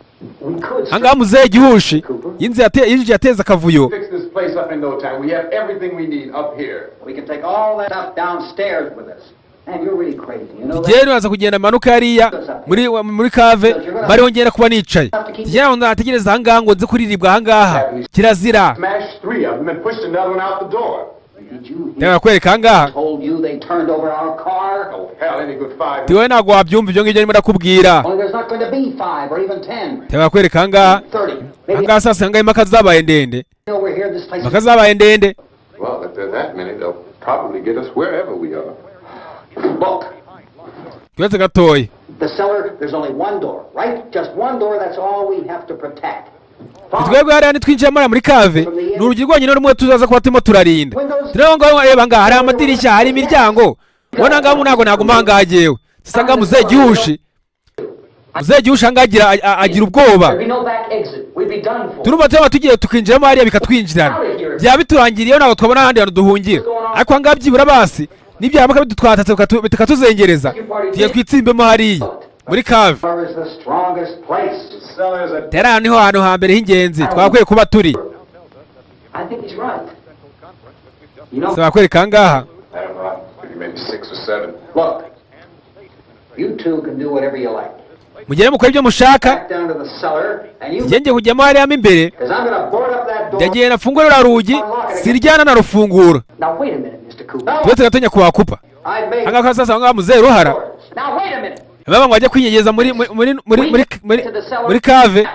We could.
ahangaha muzehe gihushi yinjiye ateza akavuyo
Fix this place up in no time. We have everything we need up here.
We can take all that stuff downstairs with us. Man, you're really crazy. You know
njyewe
that?
nuraza kugenda manuka hariya muri kave bariho ngenda kuba nicaye njyewe ngo nategereza ahangaha ngo nze kuriribwa ahangaha kirazira
Smashed 3 of them and pushed another one out the door.
Did you hear?
ndabakwereka ahangaha
Told you they turned over our car?
Oh, hell, any good 5.
tiwe ntabwo wabyumva ibyo ngibyo ndimo ndakubwira
Only there's not going to be 5 or even 10.
ndabakwereka ahangaha
30. Maybe
ahangaha sasa ahangaha impaka zabaye ndende
over here this place.
impaka zabaye ndende
Well, if there's that many, they'll probably get us wherever we are.
Look,
turetse gatoya
the cellar, there's only one door, right? Just one door, that's all we have to protect.
twebwe hariya nitwinjira muri kave ni urugi rwonyine rumwe tuzaza kuba turimo turarinda tureba ngo reba ngaha hari amadirishya hari imiryango ubona ngaha ntabwo naguma ahangaha jyewe sasa ngaha muzehe gihushi ahangaha agira ubwoba
There'd be no back exit. We'd be done for.
turumva tuba tugiye tukinjiramo hariya bikatwinjirana byaba biturangiriyeho ntabwo twabona ahandi hantu duhungira ariko ahangaha byibura basi n'ibyambuka bidutwatatse bikatuzengereza tugiye twitsimbemo hariya muri kave
Where is the strongest place?
The cellar's at
rero aha niho hantu hambere h'ingenzi twakwiye kuba turi
I think he's right. You know,
saba kwereka ahangaha
I don't know, maybe 6 or 7.
look, you two can do whatever you like.
mugere mukora ibyo mushaka
Back down to the cellar, and you,
njye ngiye kujyamo hariya mo imbere
because I'm going to board up that door.
ndagiye nafungura ruriya rugi siryana narufungura
Now wait a minute, Mr. Cooper.
turetse gatonya kuhakupa
I've made
ahangaha sasa ahangaha muzehe ruhara
doors. Now wait a minute.
baba ngo bajye kwinyegeza muri kave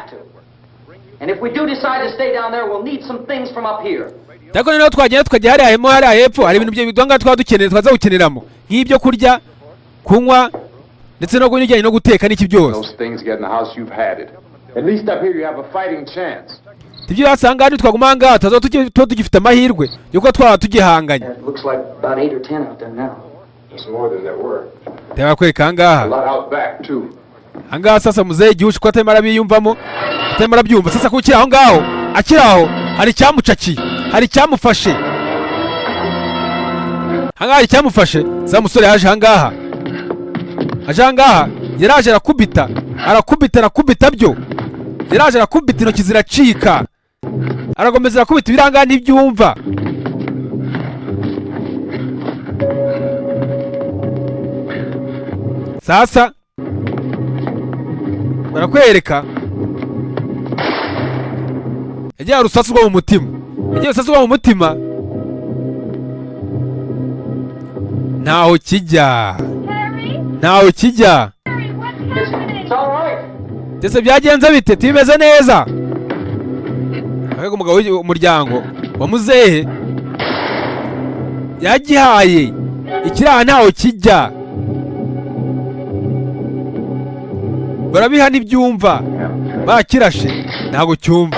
And if we do decide to stay down there, we'll need some things from up here.
ariko noneho twagenda tukajya hariya hepfo hari ibintu by'ibidonga twaba dukeneye twaza gukeneramo nk'ibyo kurya kunywa ndetse no ibijyanye no guteka n'iki byose
Those things get in the house, you've had it. At least up here you have a fighting chance.
ibyo wasanga hano twaguma ahangaha tuba tugifite amahirwe yuko twaba tugihanganye
It looks like about 8 or 10 out there now.
There's more than there were.
ndabakwereka
A
ahangaha
lot out back, too.
ahangaha sasa muzehe igihushi ko atarimo arabiyumvamo atarimo arabyumva sasa ko ukiri aho ngaho akiri aho hari icyamucakiye hari icyamufashe ahangaha hari icyamufashe za musore yaje ahangaha aje ahangaha yaraje arakubita byo yaraje arakubita intoki ziracika arakomeza arakubita ibirangaha ntibyumva sasa barakwereka yagiye urusasu rwo mu mutima ntaho kijya
It's all right.
ndetse byagenze bite tubimeze neza ahubwo umugabo w'umuryango wa muzehe yagihaye ikiraha ntaho kijya barabiha n'ibyumva bakirashe ntabwo cyumva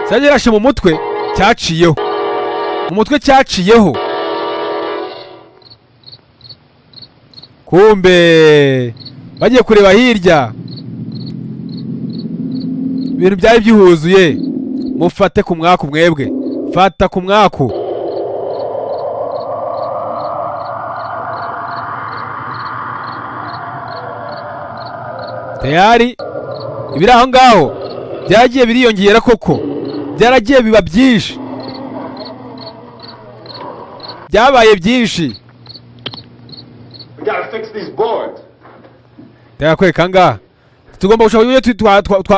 cyagirashe mu mutwe cyaciyeho kumbe bagiye kureba hirya ibintu byari byuzuye mufate ku mwaku mwebwe fata ku mwaku tayari ibiri aho ngaho byaragiye biriyongera koko, byaragiye biba byinshi, byabaye byinshi.
We gotta fix these boards.
Ndakwereka ngaha tugomba gushaka uburyo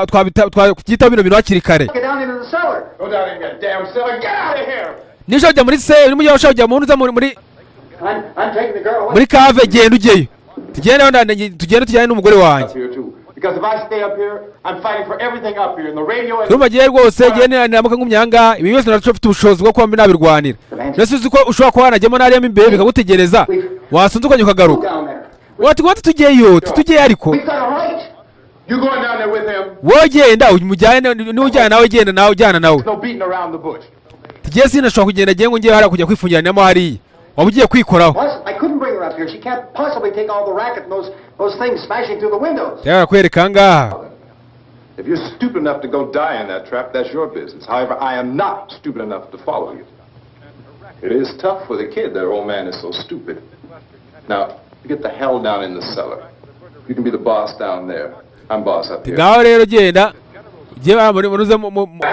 twabyitaho bino bintu hakiri kare.
Get down into the cellar.
Go down in that damn cellar. Get out of here.
Niba ujya muri se, niba ushaka kujya mu ntuza muri
I'm taking the girl away.
muri kave, genda ujyeyo, tugende tujyane n'umugore wanjye.
Up here too. Because if I stay up here, I'm fighting for everything up here in the radio and
Turumva giye rwose gende namuka ngumyanga, ibi byose narafite ubushobozi bwo kuba nabirwanira. Nese uzi ko ushobora kuba wanajyemo nariyemo imbere bikagutegereza, wasunze ukajya ukagaruka.
Down there.
Wati tugiyeyo ariko
We've got a right.
you going down there with him.
wowe genda umujyane, n'ujyana nawe genda nawe ujyana nawe.
No beating around the bush.
Tugiye sinashobora kugenda ngiye ngo ngiye hariya kujya kwifungiranamo hariya, waba ugiye kwikoraho.
I couldn't bring her up here. She can't possibly take all the racket and those things smashing through the windows.
Ndakwereka ngaha.
If you're stupid enough to go die in that trap, that's your business. However, I am not stupid enough to follow you. It is tough for the kid that old man is so stupid. Now, you get the hell down in the cellar. You can be the boss down there. I'm boss up here.
Ngaho rero genda ugiye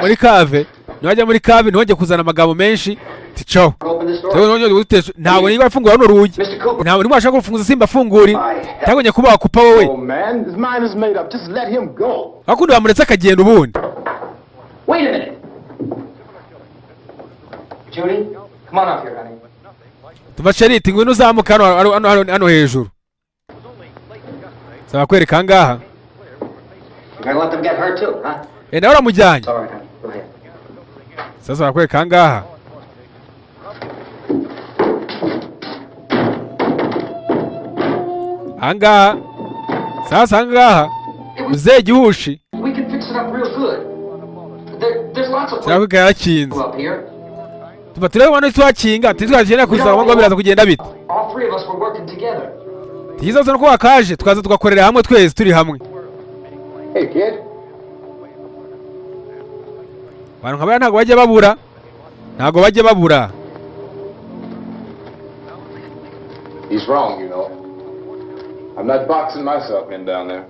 muri kave, niwajya muri kave ntiwajye kuzana amagambo menshi ticaho.
Open this door.
Ntabwo niba afungura runo rugi,
Mr. Cooper.
ntabwo niba washaka kurufunguza simba afunguri, ntabwo kuba wakupa wowe.
Oh man, his mind is made up. Just let him go.
Akundi bamuretse akagenda ubundi.
Wait a minute. Judy, come on up here, honey.
Tuva Charity ngwino uzamuka hano hejuru. Saba kwereka ngaha.
You're gonna let them get hurt too, huh?
Nawe uramujyanye.
All right, honey. Go ahead.
Sasa barakwereka ngaha. Angaha. Sasa angaha. Mzee Gihushi.
We can fix it up real good. There's lots of
Cyangwa yakinze.
up here.
Tuba turebe wano twakinga, tizagenda kuzaba ngo biraza kugenda bite.
All three of us were working together.
Tiza zo ko wakaje tukaza tugakorera hamwe twese turi hamwe.
Hey kid.
Abantu nkabara ntago bajye babura. Ntago bajye babura.
He's wrong, you know. I'm not boxing myself in down there.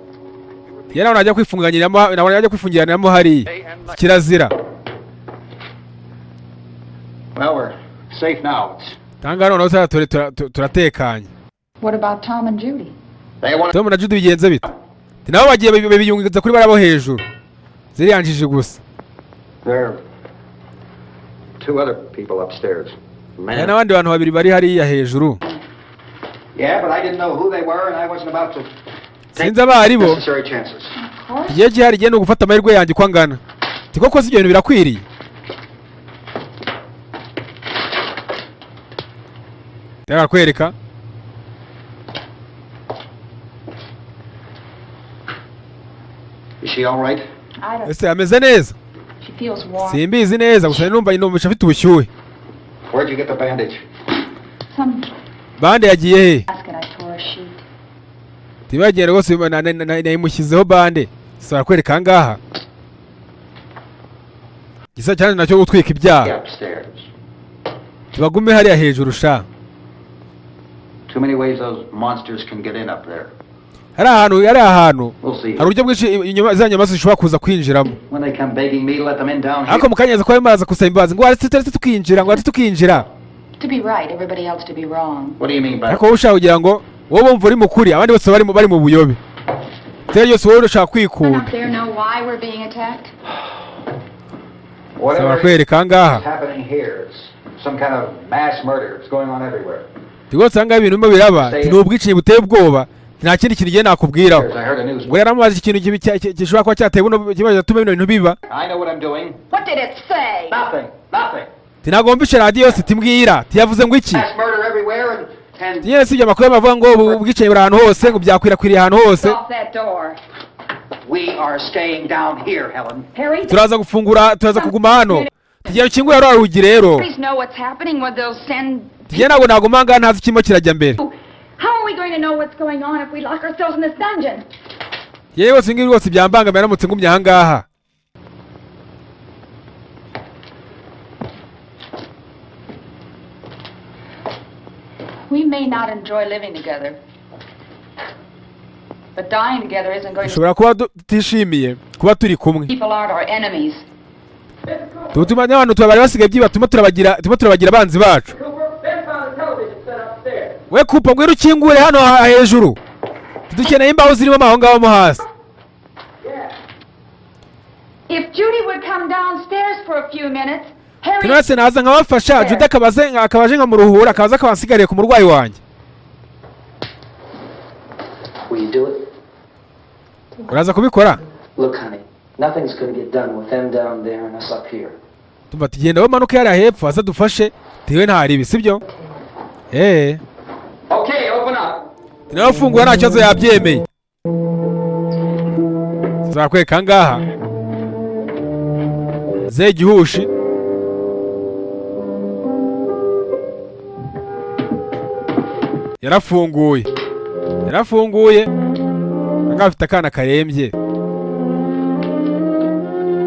Yera unajya kwifunganyiramo, unajya kwifungiranamo hari kirazira.
Well, we're safe now.
Tangano no sara turatekanye.
What about Tom and Judy?
They want
Tom na Judy bigenze bite? Tinabo bagiye biyungiza kuri barabo hejuru. Ziriyanjije gusa.
There are two other people upstairs.
Yana abandi bantu babiri bari hariya hejuru.
Yeah, but I didn't know who they were and I wasn't about to
Sinzi abari bo.
necessary chances.
Igihe gihari genda gufata amahirwe yanjye kwangana. Tikoko si ibyo bintu birakwiriye. Tega kwereka.
Is she all right?
I don't.
Ese ameze neza.
She feels warm.
Simbizi neza gusa numva afite ubushyuhe.
Where'd you get the bandage?
Some
Bande yagiye he?
basket I tore a sheet.
Tibagenda rwose nayimushyizeho bande. Sara kwereka ngaha. Gisa cyane nacyo gutwika ibyaha.
Upstairs.
Tubagume hariya hejuru sha.
Too many ways those monsters can get in up there.
Hari ahantu.
We'll see.
Hari uburyo bwinshi inyuma za nyamaswa zishobora kuza kwinjiramo.
When they come begging me to let them in down here.
Ariko mukanyeza ko baraza kusaba imbabazi ngo aretse tukinjira ngo tukinjira.
To be right, everybody else to be wrong.
What do you mean by
Ariko ushaka kugira ngo wowe bumva uri mukuri abandi bose bari mu buyobe. Tero yose wowe ushaka
Does
kwikunda.
out there know why we're being attacked?
Saba kwereka ngaha.
happening here is some kind of mass murder. It's going on everywhere.
Tigose anga ibintu bimwe biraba. Tinubwicinye buteye ubwoba. Nta kindi kintu giye nakubwiraho.
I heard a news.
Ngo yaramubaza ikintu gishobora kuba cyateye buno kibazo tume bino bintu biba.
I know what I'm doing.
What did it say?
Nothing. Nothing.
Tinagombishe radio yose timbwira. Tiyavuze ngo iki?
Mass murder everywhere and
Tiye sibye amakuru bavuga ngo ubwicinye buri ahantu hose ngo byakwirakwiriye ahantu hose.
Off that door.
we are staying down here, Helen.
Harry,
Turaza kuguma hano. Tiye kinguye rwa rugi rero.
please know what's happening when they'll send.
Tiye nago nagumanga ntazi kimwe kirajya mbere.
How are we going to know what's going on if we lock ourselves in this dungeon?
Yewe singi rwose byambangamiye namutse ngumye aha ngaha.
We may not enjoy living together, But dying together isn't going to
dushobora kuba tutishimiye kuba turi kumwe.
people aren't our enemies.
Tutuma n'abantu tubari basigaye byiba tuma turabagira abanzi bacu. We kupa ngwira ukingure hano hejuru. Dukeneye imbaho zirimo aho ngaho mo hasi.
If Judy would come downstairs for a few minutes, Harry...
Tunase naza nkabafasha, Judy akabaje nkamuruhura, akaza akabansigariye ku murwayi wanjye.
Will you do it?
Uraza kubikora?
Look, honey, nothing's going to get done with them down there and us up here.
Tumva tugenda bamanuka yari hepfo, aza dufashe, tiwe ntari ibi, sibyo?
Okay, open up.
Tinafungura nta kibazo yabyemeye. Zakwereka ngaha. Ze gihushi. Yarafunguye. Ngafite akana karembye.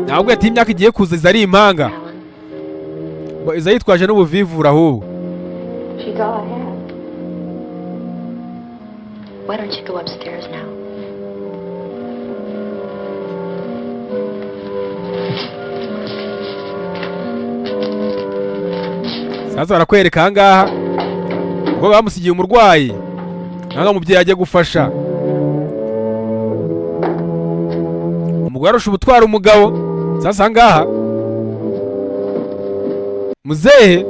Ntabwo ati imyaka igiye kuza ari impanga. Iza yitwaje n'ubuvivura ahubwo.
She's all I have.
Why don't you go upstairs now?
Sasa barakwereka ahangaha ubwo bamusigiye umurwayi nanga umubyeyi ajya gufasha. Umugore arusha ubutwara umugabo. Sasa ahangaha muzehe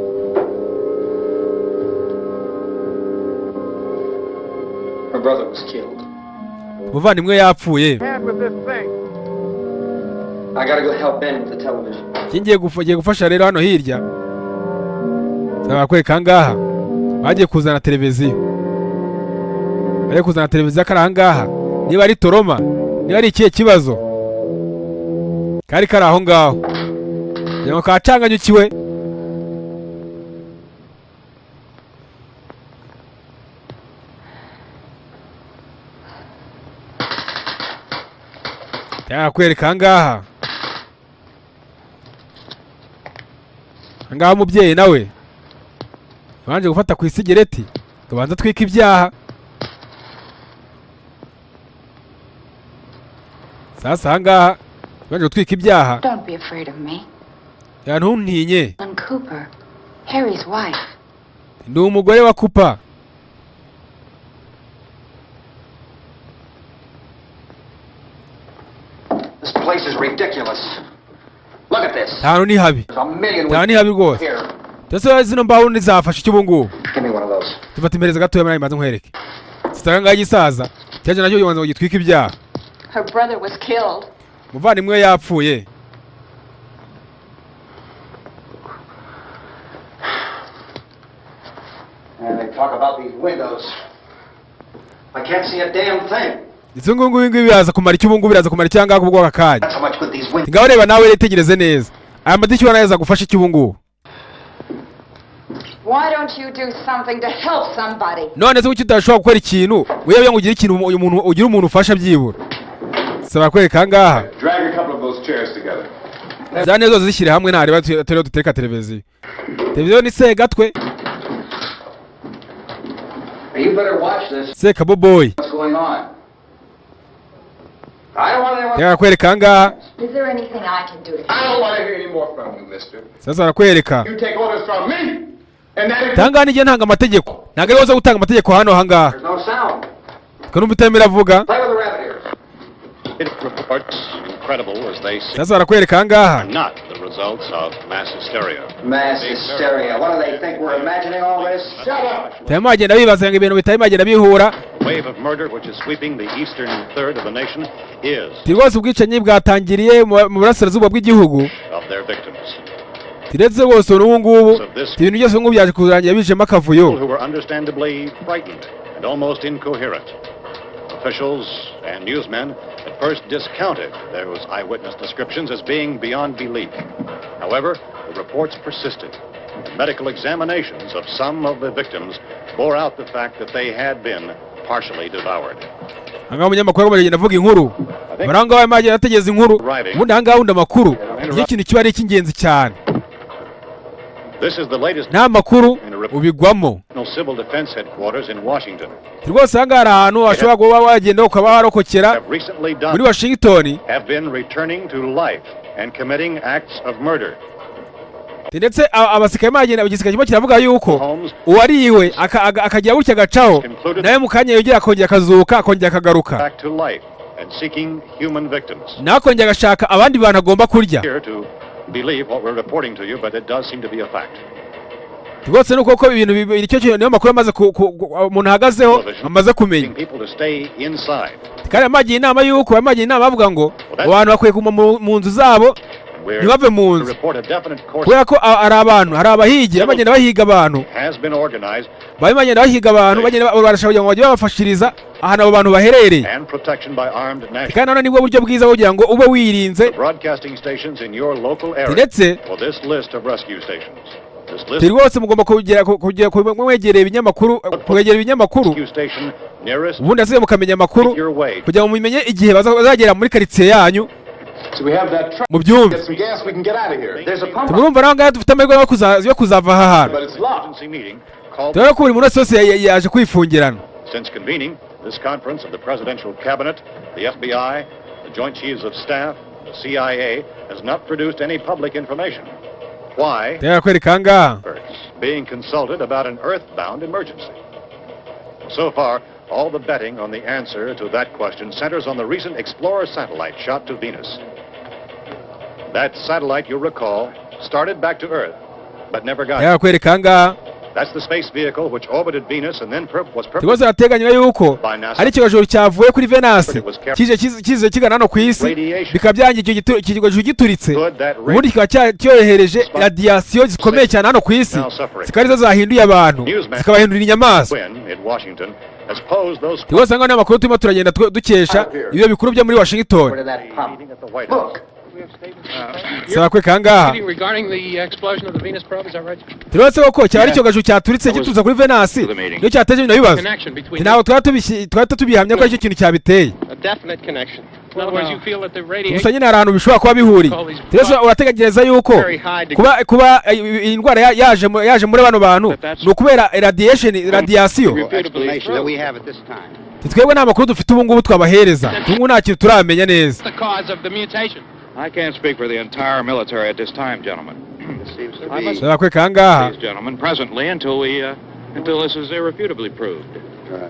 Her brother was killed.
umuvandimwe yapfuye.
I gotta go help Ben with the television.
Ngiye gufasha rero hano hirya. Barakwereka ahangaha bagiye kuzana televiziyo. Bagiye kuzana televiziyo kari ahangaha. Niba ari toroma, niba ari ikihe kibazo kari aho ngaho. Ngo kacanganyukiwe. Yakwereka ahangaha. Ahangaha umubyeyi nawe banje gufata ku isigereti tubanza twika ibyaha. Sasa ahangaha banje gutwika ibyaha.
Don't be afraid of me.
Ntuntinye.
I'm Cooper, Harry's wife.
Ndi umugore wa Cooper.
This place is ridiculous. Look at this.
Tano ni habi.
There's a million
Tano ni habi rwose.
here.
Tese zino mbaho nizafasha icyo bungu.
Give me one of those.
Tufata impereza gatoya muri maze nkwereke. Sitanga gisaza. Cyaje nacyo yonza gitwika ibyaha.
Her brother was killed.
Muvandimwe yapfuye.
And they talk about these windows. I can't see a damn thing.
Izo ngungu bingi biraza kumara icyo bungu biraza kumara cyanga kubwo akanya.
That's how much good these windows.
Ngaho reba nawe retegereze neza. Aya madishyo banaza gufasha icyo bungu.
Why don't you do something to help somebody?
None se ukidashobora gukora ikintu, wewe ngo ugire ikintu umuntu ufasha byibura. Saba kwereka ahangaha.
Drag a couple of those chairs together.
Zane zo zishyire hamwe nta reba turero duteka televiziyo. Televiziyo ni se gatwe.
You better watch this.
Se kaboboy.
What's going on? I don't want anyone.
Yakwereka ahangaha.
Is there anything I can do to help?
I don't want to hear any more from you, mister.
Sasa barakwereka.
You take orders from me. And that is...
Tanga nije ntanga amategeko. Ntago ari woza gutanga amategeko hano ahangaha.
There's no sound.
Kanumva itemera avuga.
Play with the rabbit ears.
It reports, incredible as they seem,
Sasa barakwereka ahangaha.
are not the results of mass hysteria.
Mass hysteria. What do they think? We're imagining all this? Shut up.
Tayama agenda bibaza ngo ibintu bitari magenda bihura.
The wave of murder which is sweeping the eastern third of the nation is
Tirwose ubwicanyi bwatangiriye mu burasirazuba bw'igihugu.
of their victims.
Tiretse bose n'ubu ngubu ibintu byose ngo byaje kurangira bijemo akavuyo.
Who were understandably frightened and almost incoherent. Officials and newsmen at first discounted those eyewitness descriptions as being beyond belief. However, the reports persisted. The medical examinations of some of the victims bore out the fact that they had been partially devoured.
Anga umunyamakuru bagenda avuga inkuru. Baranga wa magenda ategeza inkuru. Ubundi anga wundi amakuru. Iyo ikintu kiba ari icy'ingenzi cyane.
This is the latest
nta makuru ubigwamo.
Civil Defense Headquarters in Washington.
Rwose aha ngaha hari ahantu hashobora kuba wagenda ukaba warokokera
Have recently done
muri Washington,
have been returning to life and committing acts of murder.
ndetse abasirikare bagenda igisirikare kimwe kiravuga yuko uwariwe akagira gutya agacaho nawe mu kanya yongera akongera akazuka akongera akagaruka
Back to life and seeking human victims.
nawe akongera agashaka abandi bantu agomba kurya.
Here to believe what we're reporting to you, but it does seem to be a fact.
Rwose nuko ko ibintu bibiri cyo niyo makuru amaze umuntu ahagazeho amaze kumenya.
People to stay inside.
Kandi amagiye inama yuko bavuga ngo abantu bakwiye kuma mu nzu zabo ntibave mu nzu kubera ko ari abantu hari abahigi bagenda bahiga abantu bagenda bahiga abantu barashaka kugira ngo bajye babafashiriza ahantu abo bantu baherereye. Kandi nanone nibwo buryo bwiza kugira ngo ube wirinze ndetse rwose mugomba kugera kumwegereye ibinyamakuru kwegera ibinyamakuru ubundi asize mukamenya amakuru kugira ngo mumenye igihe bazagera muri karitsiye yanyu mu byumve. Tumurumva naho ngaho dufite amahirwe yo kuzava aha hantu turabona ko buri muntu wese yaje kwifungirana.
Since convening this conference of the Presidential Cabinet, the FBI, the Joint Chiefs of Staff, the CIA has not produced any public information. Why? Being consulted about an earthbound emergency. So far, all the betting on the answer to that question centers on the recent Explorer satellite shot to Venus. That satellite, you'll recall, started back to Earth, but never got it. That's the space vehicle which orbited Venus and then was
Rwose arateganya yuko ari ikigajuru cyavuye kuri Venus kize kigana hano ku isi bikaba byangiye icyo kigajuru gituritse ubundi kikaba cyohereje radiation zikomeye cyane hano ku isi zikarizo zahinduye abantu zikabahindurira inyamaswa. Rwose ngo n'amakuru turimo turagenda dukesha ibyo bikuru byo muri Washington. Saba kwe kangaha turetse ko cyari cyo gaju cyaturitse gituza kuri Venus niyo cyateje bino bibazo ntaho twari tubihamya ko ari cyo kintu cyabiteye. Gusa nyine hari ahantu bishobora kuba bihuriye. Turetse urategereza yuko kuba indwara yaje muri bano bantu no kubera radiation. Twebwe nta makuru dufite ubu ngubu twabahereza tungu nta kintu turamenya neza.
I can't speak for the entire military at this time, gentlemen. These gentlemen, presently, until this is irrefutably proved.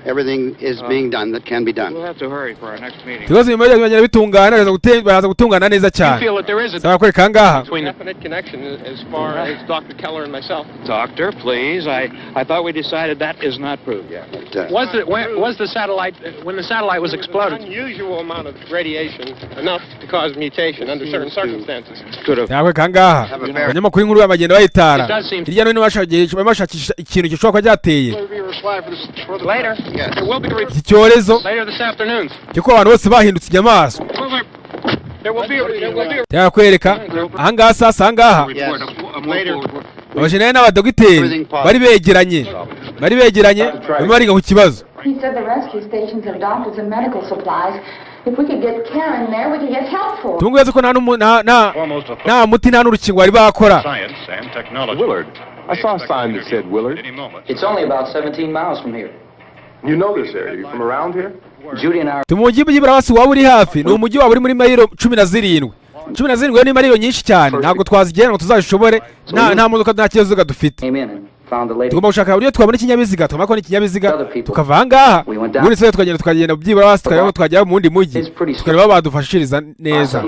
Everything is being done that can be done.
We'll have to hurry for our next meeting.
baraza gutungana neza cyane.
You feel that there is a definite connection as far as Dr. Keller and myself?
Doctor, please. I thought we decided that is not proved yet.
Was the satellite, when the satellite was exploded, an unusual amount of radiation enough to cause mutation under certain circumstances?
abanyamakuru inkuru bagenda bayitara hirya no hino bashakisha ikintu gishobora kuba cyateye iki cyorezo cyuko abantu bose bahindutse inyamaswa. Yakwereka ahangaha sasa ahangaha abajeneri n'abadogiteri bari begeranye barimo bariga ku kibazo.
He said the rescue stations have doctors and medical supplies. If we could get care in there, we could get help for it.
Tungweze ko nta muti nta n'urukingo bari bakora.
Willard. I saw a sign that said Willard.
It's only about 17 miles from here.
You know this area? You from around here?
Judy and I.
Tumujyi bw'Ibarabasi waba uri hafi ni umujyi waba uri muri mayiro 17. 17 ni mayiro nyinshi cyane ntabwo twazigera ngo tuzashobore nta modoka nta kibazo dufite. Tugomba gushaka uburyo twabona ikinyabiziga twamako n'ikinyabiziga tukava ahangaha ubundi se tukagenda by'Ibarabasi tukajya twajya mu wundi mujyi tukareba badufashiriza neza.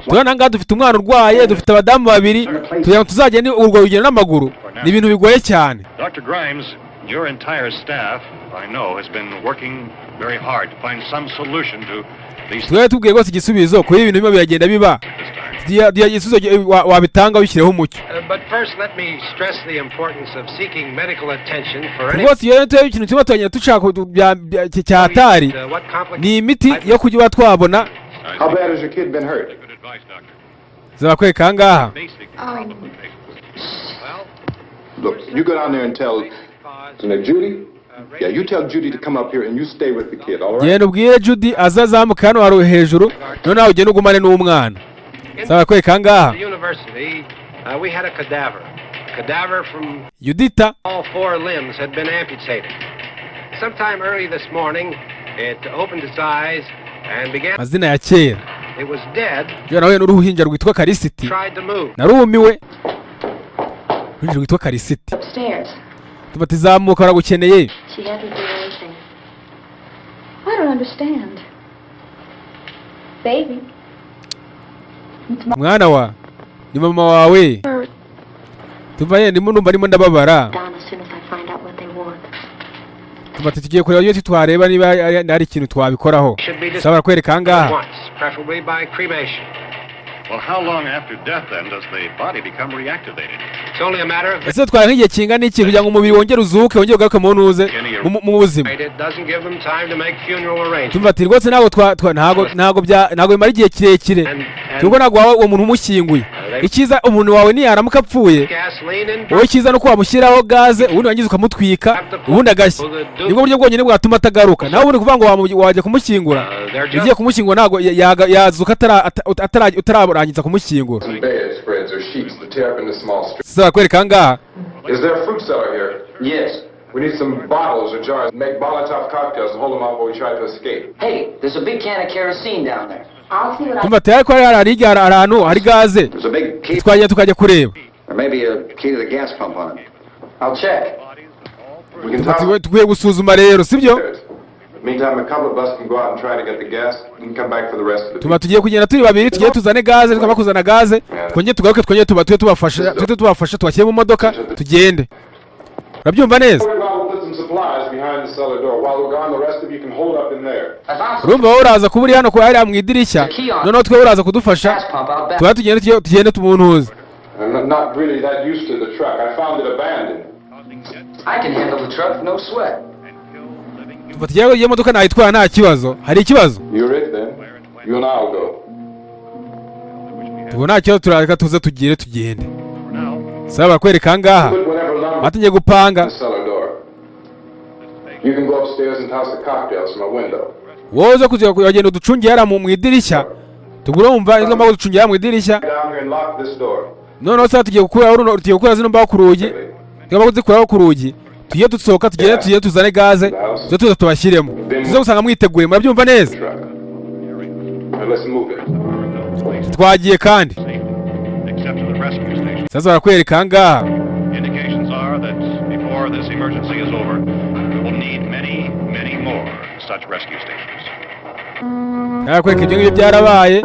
Tubona ngaha dufite umwana urwaye dufite abadamu babiri tugira ngo tuzagende urwo rugendo n'amaguru ni ibintu bigoye cyane.
Dr. Grimes, your entire staff, I know, has been working very hard to find some solution to these.
Twari tubwiye rwose igisubizo kuri ibintu bimwe biragenda biba igisubizo wabitanga wishyireho umucyo.
But first let me stress the importance of seeking medical attention for any.
Rwose iyo tuyo ikintu kimwe twagenda dushaka cyatari ni imiti yo kujya twabona.
How bad has your kid been hurt?
Zabakwereka ngaha.
Look, you go down there and tell Judy. Yeah, you tell Judy to come up here and you stay with the kid, all right?
Genda ubwire Judy azazamuka hano haro hejuru none nawe ugenda ugumane n'umwana. saba kwereka angaha
the university, we had a cadaver. A cadaver from
Yudita
all 4 limbs had been amputated. Sometime early this morning, it opened its eyes and began.
mazina ya kera
It was dead.
yo nawe n'uruhinja rwitwa Karisiti
Tried to move.
narumiwe uruhinja rwitwa Karisiti
Upstairs.
tubati zamuka baragukeneye
She had to do anything.
I don't understand. Baby.
mwana wa ni mama wawe tuvaye ndimo numva arimo ndababara
Down as soon as I find out what they want.
tubati tugiye kureba iyo twareba niba ari ikintu twabikoraho saba kwereka angaha
Once, preferably by cremation.
Well, how long after death, then, does the body become reactivated?
It's only a matter of.
ese twara nk'igihe kingana iki kugira ngo umubiri wongere uzuke wongere ugaruke mu ntuze mu buzima
It doesn't give them time to make funeral arrangements.
tubati rwose ntago bimara igihe kirekire cyubwo ntago wawe uwo muntu umushyinguye icyiza umuntu wawe niyaramuka apfuye
Gasoline and
wowe icyiza no kuba wamushyiraho gaze ubundi wangiza ukamutwika ubundi agashya nibwo buryo bwonyine bwatuma atagaruka nawe ubundi kuvuga ngo wajya kumushyingura ugiye kumushyingura ntago yazuka utararangiza kumushyingura saba kwereka angaha
Is there a fruit cellar here?
Yes.
We need some bottles or jars. Make Molotov cocktails and hold them out while we try to escape.
Hey, there's a big can of kerosene down there.
I'll see what I
tubati ariko hari ahantu hari gaze
There's a big key,
twagenda tukajya kureba
or maybe a key to the gas pump on it. I'll check.
We can
tubati
talk.
tukwiye gusuzuma rero sibyo
Meantime, a couple of us can go out and try to get the gas. We can come back for the rest of the
tuba tugiye kugenda turi babiri tugiye tuzane gaze tukaba kuzana gaze twongeye tugaruke twongeye tubafasha tubashyire mu modoka tugende urabyumva neza
We'll put some supplies behind the cellar door. While we're gone, the rest of you can hold up in there.
urumva wowe uraza kuba uri hano hariya mu idirishya noneho twe uraza kudufasha
Gas pump out back.
tuba tugende tumuntuze
I'm not really that used to the truck. I found it abandoned.
I can handle the truck, no sweat.
tuba tugiye iyo modoka nayitwara nta kibazo hari ikibazo
You're it then. You and I'll go.
tuba nta kibazo turareka tuze tugende saba barakwereka angaha
Put whatever lumber
batangiye gupanga
in the cellar door. You can go upstairs and toss the cocktails from a window.
wowe uze kugenda uducungiye hariya mu idirishya tugura wumva igomba kuducungira hariya mu idirishya
Down here and lock this door.
noneho sasa tugiye gukura zino mbaho ku rugi tugomba kuzikuraho ku rugi tugiye dusohoka tugende tuzane gaze tuze tubashyiremo tuze gusanga mwiteguye murabyumva neza
Truck. Now let's move it.
twagiye kandi
Except to the rescue station.
sasa barakwereka angaha
Indications are that before this emergency is over, we will need many, many more such rescue stations.
barakwereka ibyo ngibyo byarabaye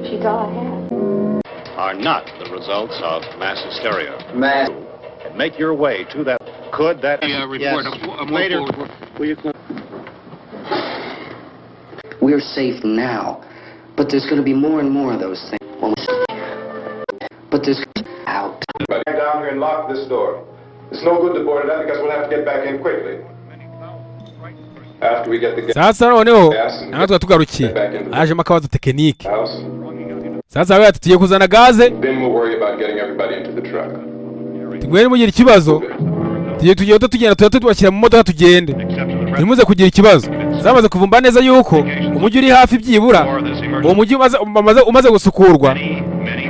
She's all I have.
Are not the results of mass hysteria.
Mass.
And make your way to that. Could that
Report. Later.
We're safe now, but there's going to be more and more of those things. But there's out.
But down here and lock this door. It's no good to board it up because we'll have to get back in quickly. After we get the gas
sasa noneho naho tuba tugarukiye hajemo akabazo tekinike
house,
sasa bariya tugiye kuzana gaze
then we'll worry about getting everybody into the truck.
tumwere mugira ikibazo tugiye tugenda tubashyira mu modoka tugende ntimuze kugira ikibazo zamaze kuvumba neza yuko umujyi uri hafi byibura uwo mujyi umaze gusukurwa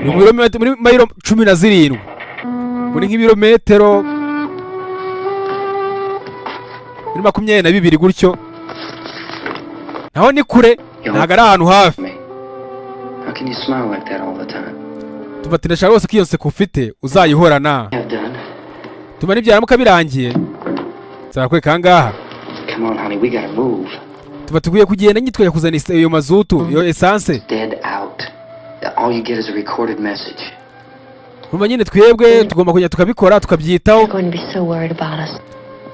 muri mayiro 17 muri nk'ibirometero muri 22 gutyo naho ni kure ntago ari ahantu hafi
How can you smile like that all the time?
tubatinda shaka rwose ko iyo nseko ufite uzayihorana
Have done.
tuba nibyaramuka birangiye zarakwereka angaha
Come on, honey, we gotta move.
tuba tugiye kugenda nyitwaye kuzana iyo mazutu iyo essence
Dead out. All you get is a recorded message.
urumva nyine twebwe tugomba kujya tukabikora tukabyitaho
They're going to be so worried about us.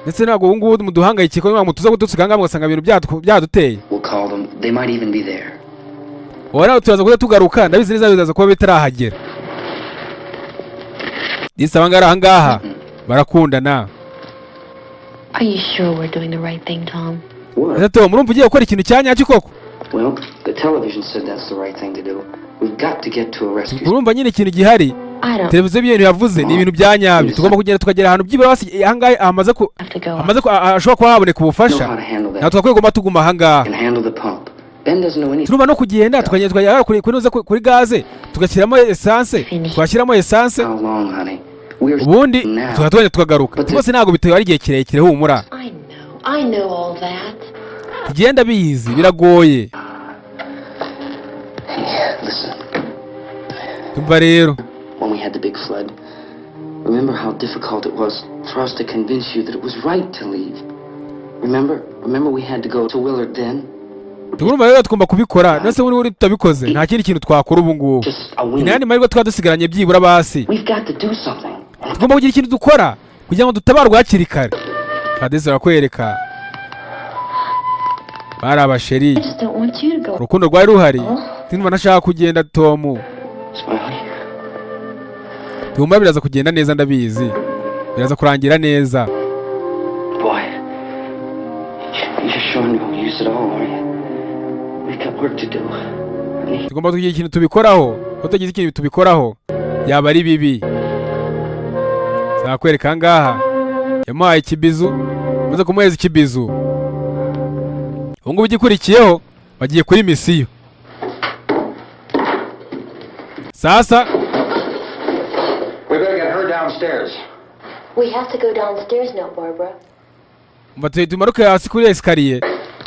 ndetse ntabwo ubu ngubu muduhangayikike kugira ngo tuze kudusiga mugasanga ibintu byaduteye
We'll call them. They might even be there.
ubu nawe turaza kuza tugaruka ndabizi neza bizaza kuba bitarahagera disaba ngara ahangaha barakundana
Are you sure we're doing the right thing, Tom?
What?
ese Tom murumva ugiye gukora ikintu cya nyacyo koko
Well, the television said that's the right thing to do. We've got to get to a rescue.
urumva nyine ikintu gihari
I don't
televiziyo y'ibintu yavuze ni ibintu bya nyabyo tugomba kugenda tukagera ahantu byibura basi ahangahe amaze ko
have to go.
ashobora kuba haboneka ubufasha ntabwo twakwiye guma tuguma ahangaha
And handle the pump. Ben doesn't know anything.
turumva no kugenda tukagera kuri gaze tugashyiramo essence twashyiramo essence
How long, honey? We're
ubundi
now.
tugatwanya tukagaruka rwose ntabwo bitewe ari igihe kirekire humura
I know all that.
tugenda bizi biragoye
Listen,
tumva rero
when we had the big flood, remember how difficult it was for us to convince you that it was right to leave? Remember we had to go to Willard then?
tugomba rero tugomba kubikora nase uri tutabikoze nta kindi kintu twakora ubu ngubu
Just a win.
inani mahirwe twaba dusigaranye byibura basi
We've got to do something.
tugomba kugira ikintu dukora kugira ngo dutabarwe hakiri kare kadesi barakwereka bari abasheri
I just don't want you to go.
urukundo rwari ruhari sinumva ntashaka kugenda Tomu
Smiley.
tumva biraza kugenda neza ndabizi biraza kurangira neza
Boy, you're sure no use at all, are you? We've got work to do.
tugomba kugira ikintu tubikoraho ko tugize ikintu tubikoraho yaba ari bibi zakwereka ahangaha yamuhaye ikibizu maze kumuheza ikibizu ubu ngubu igikurikiyeho bagiye kuri misiyo sasa
We better get her downstairs.
We have to go downstairs now, Barbara.
mba tumanuke hasi kuri esikariye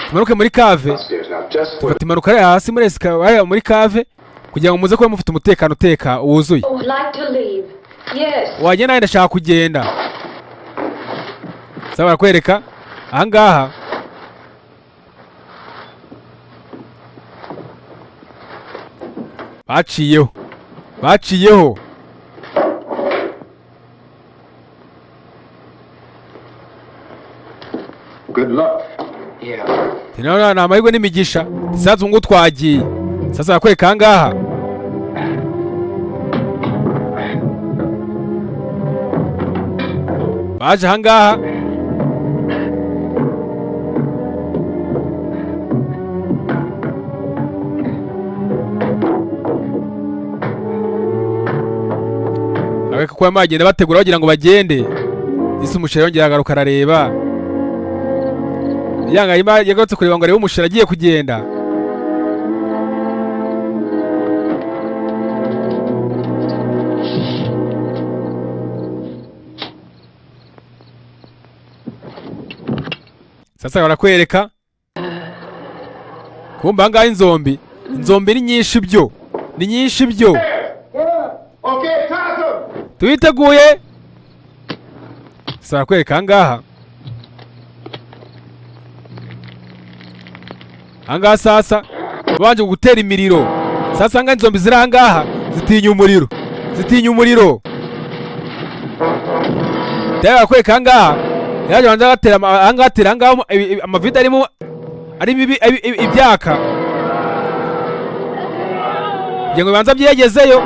tumanuke muri kave
Upstairs now, just
tufata imanuka hasi muri esikariye muri kave kugira ngo muze kuba mufite umutekano wuzuye
I would like to leave. Yes.
wajya nawe ndashaka kugenda saba barakwereka ahangaha baciyeho
good luck.
Yeah.
ni amahirwe n'imigisha sasa ubu ngubu twagiye sasa barakwereka ahangaha baje ahangaha ariko kuba bagenda bategura bagira ngo bagende isi umusheri yongera agaruka arareba yagarutse kureba ngo arebe umusheri agiye kugenda sasa barakwereka kumva ahangaha inzombi ni nyinshi byo
Okay, Tatum!
tuyiteguye sasa barakwereka ahangaha sasa babanje gutera imiriro sasa ahangaha inzombi ziri ahangaha zitinya umuriro barakwereka ahangaha yaje banza batera ahangaha amavide arimo ibyaka kugira ngo bibanza byegezeyo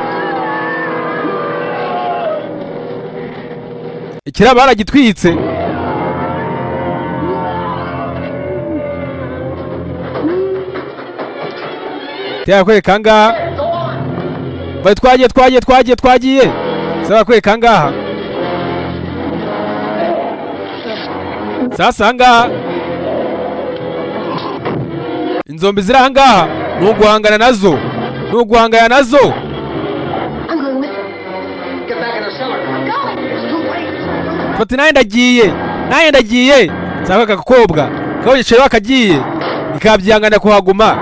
ikiraba baragitwitse barakwereka ahangaha twagiye sasa barakwereka ahangaha sasa ahangaha inzombi ziri ahangaha ni uguhangana nazo
I'm going with you.
Get back in the cellar.
I'm going.
It's too late.
fata nawe ndagiye sasa aka gakobwa kabonye cero akagiye ikabyihangana kuhaguma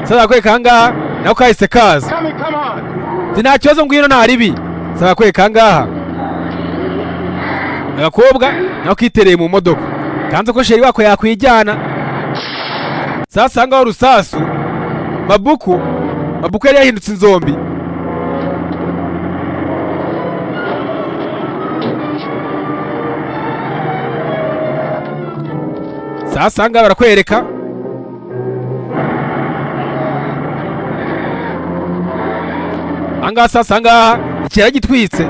sasa barakwereka ahangaha nako kahise kaza
Come on.
nta kibazo ngwino nta ribi sasa barakwereka ahangaha agakobwa nako kitereye mu modoka kanze ko sheri wako yakwijyana sasa ahangaha urusasu mabuku yari yahindutse inzombi sasa ahangaha barakwereka ahangaha sasa ahangaha ikirara gitwitse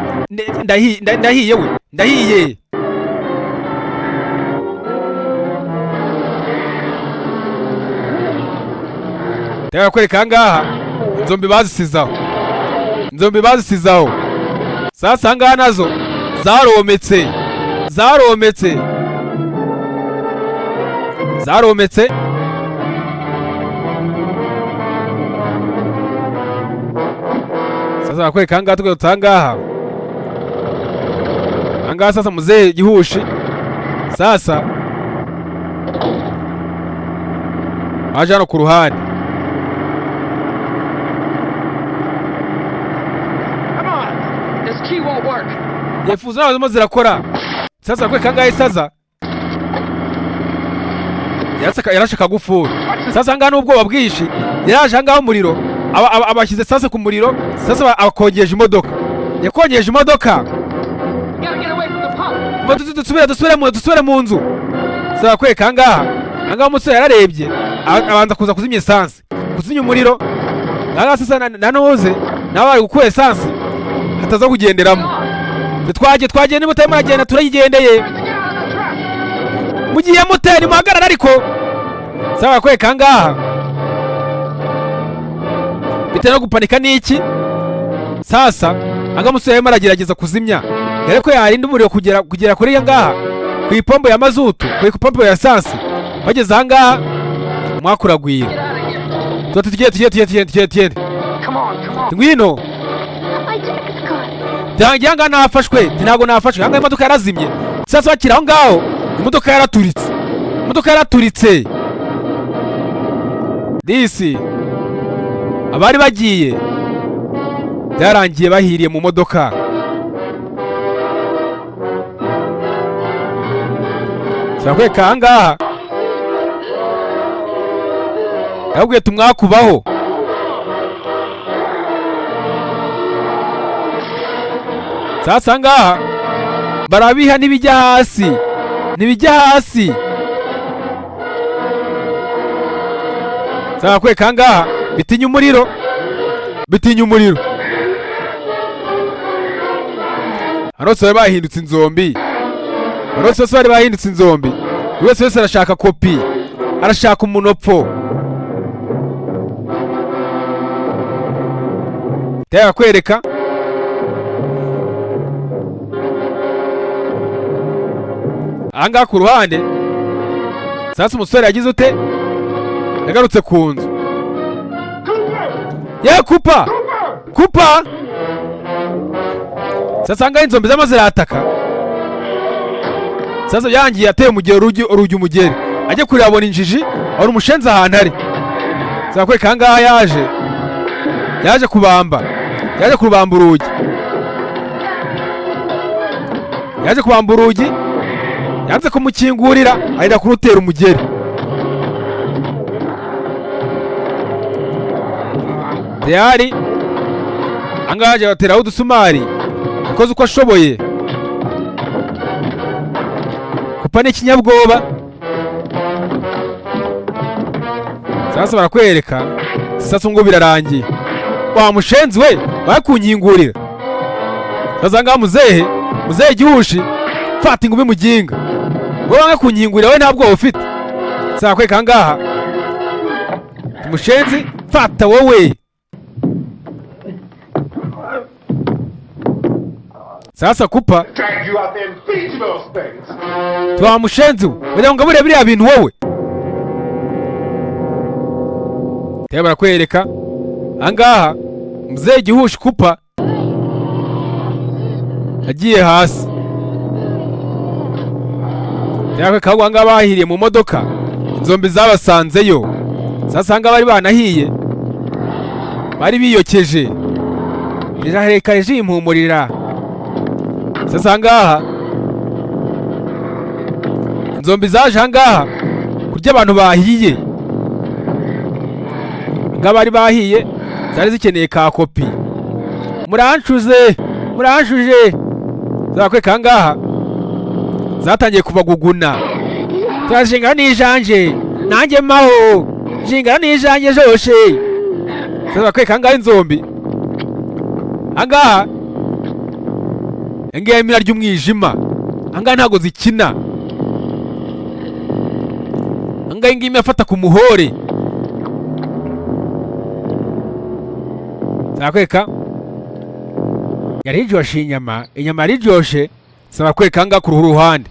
ndahiye barakwereka ahangaha inzombi bazisizaho inzombi bazisizaho. Sasa ngaha nazo zarometse sasa bakwereka ahangaha tugarutse ahangaha sasa muzehe Gihushi sasa aje hano ku ruhande. Yefuza nazo zirimo zirakora. Sasa bakwereka ahangaha isaza yarashaka gufura. Sasa ahangaha n'ubwoba bwinshi yaraje ahangaha umuriro abashyize sasa ku muriro. Sasa akongeje imodoka, yakongeje imodoka. Dusubire mu nzu. Sasa bakwereka ahangaha umusore yararebye abanza kuza kuzimya esanse, kuzimya umuriro. Ahangaha sasa nanoze nawe bari gukura esanse hataza kugenderamo. Twagiye niba utarimo uragenda turayigendeye. Mugiye mutera muhagarara ariko. Sasa bakwereka ahangaha bitewe no gupanika n'iki. Sasa ahangaha umusore yarimo aragerageza kuzimya, yari ko yarinda umuriro kugera kuri ahangaha ku ipombo ya mazutu, ku ipombo ya esanse. Bageze ahangaha mwakuragwira. Tugende. Ngwino. Ahangaha nafashwe. Ntabwo nafashwe. Ahangaha imodoka yarazimye. Sasa bakira aho ngaho imodoka yaraturitse. Disi abari bagiye byarangiye bahiriye mu modoka. Sakwereka ahangaha yabwiye tumwakubaho. Sasa ahangaha barabiha n'ibijya hasi. Sasa bakwereka ahangaha bitinya umuriro. Hano bari bahindutse inzombi. Buri wese arashaka kopi, arashaka umunopfo. Tega kwereka ahangaha ku ruhande. Sasa umusore yagize ute? Yagarutse ku nzu. Kupa. Sasa ahangaha inzombi zamaze zirataka. Sasa yangiye ateye umugero urugi umugeri. Ajye kureba abona injiji, abona umushenzi ahantu ari. Sasa kwereka ahangaha yaje kubamba urugi. Yanze kumukingurira ahita kurutera umugeri. Tayari ahangaha yaje bateraho udusumari, yakoze uko ashoboye. Kupa n'ikinyabwoba. Sasa barakwereka. Sasa ngo birarangiye. Wa mushenzi we bakunyingurira. Sasa ahangaha muzehe Gihushi fata ingumi muginga. Wowe wanga kunyingurira we ntabwo ufite. Sasa barakwereka ahangaha mushenzi fata wowe. Sasa Kupa twa mushenzi we ngo bure biriya bintu wowe. Teba barakwereka ahangaha muzehe Gihushi Kupa agiye hasi. Teba kagwa ahangaha bahiriye mu modoka, inzombi zabasanzeyo. Sasa ahangaha bari banahiye, bari biyokeje, rirareka impumurira. Sasa ahangaha inzombi zaje ahangaha kurya abantu bahiye. Ahangaha bari bahiye zari zikeneye ka kopi. Muranshuje. Zakwereka ahangaha zatangiye kubaguguna. Turashingana n'ijanje nanjye maho. Shingana n'ijanje joshe. Sasa bakwereka ahangaha inzombi. Ahangaha engewe imira ry'umwijima. Ahangaha ntago zikina. Ahangaha ingimi afata ku muhore. Zakwereka yari iryoshe inyama yari iryoshe saba kwereka ngaha ku ruhande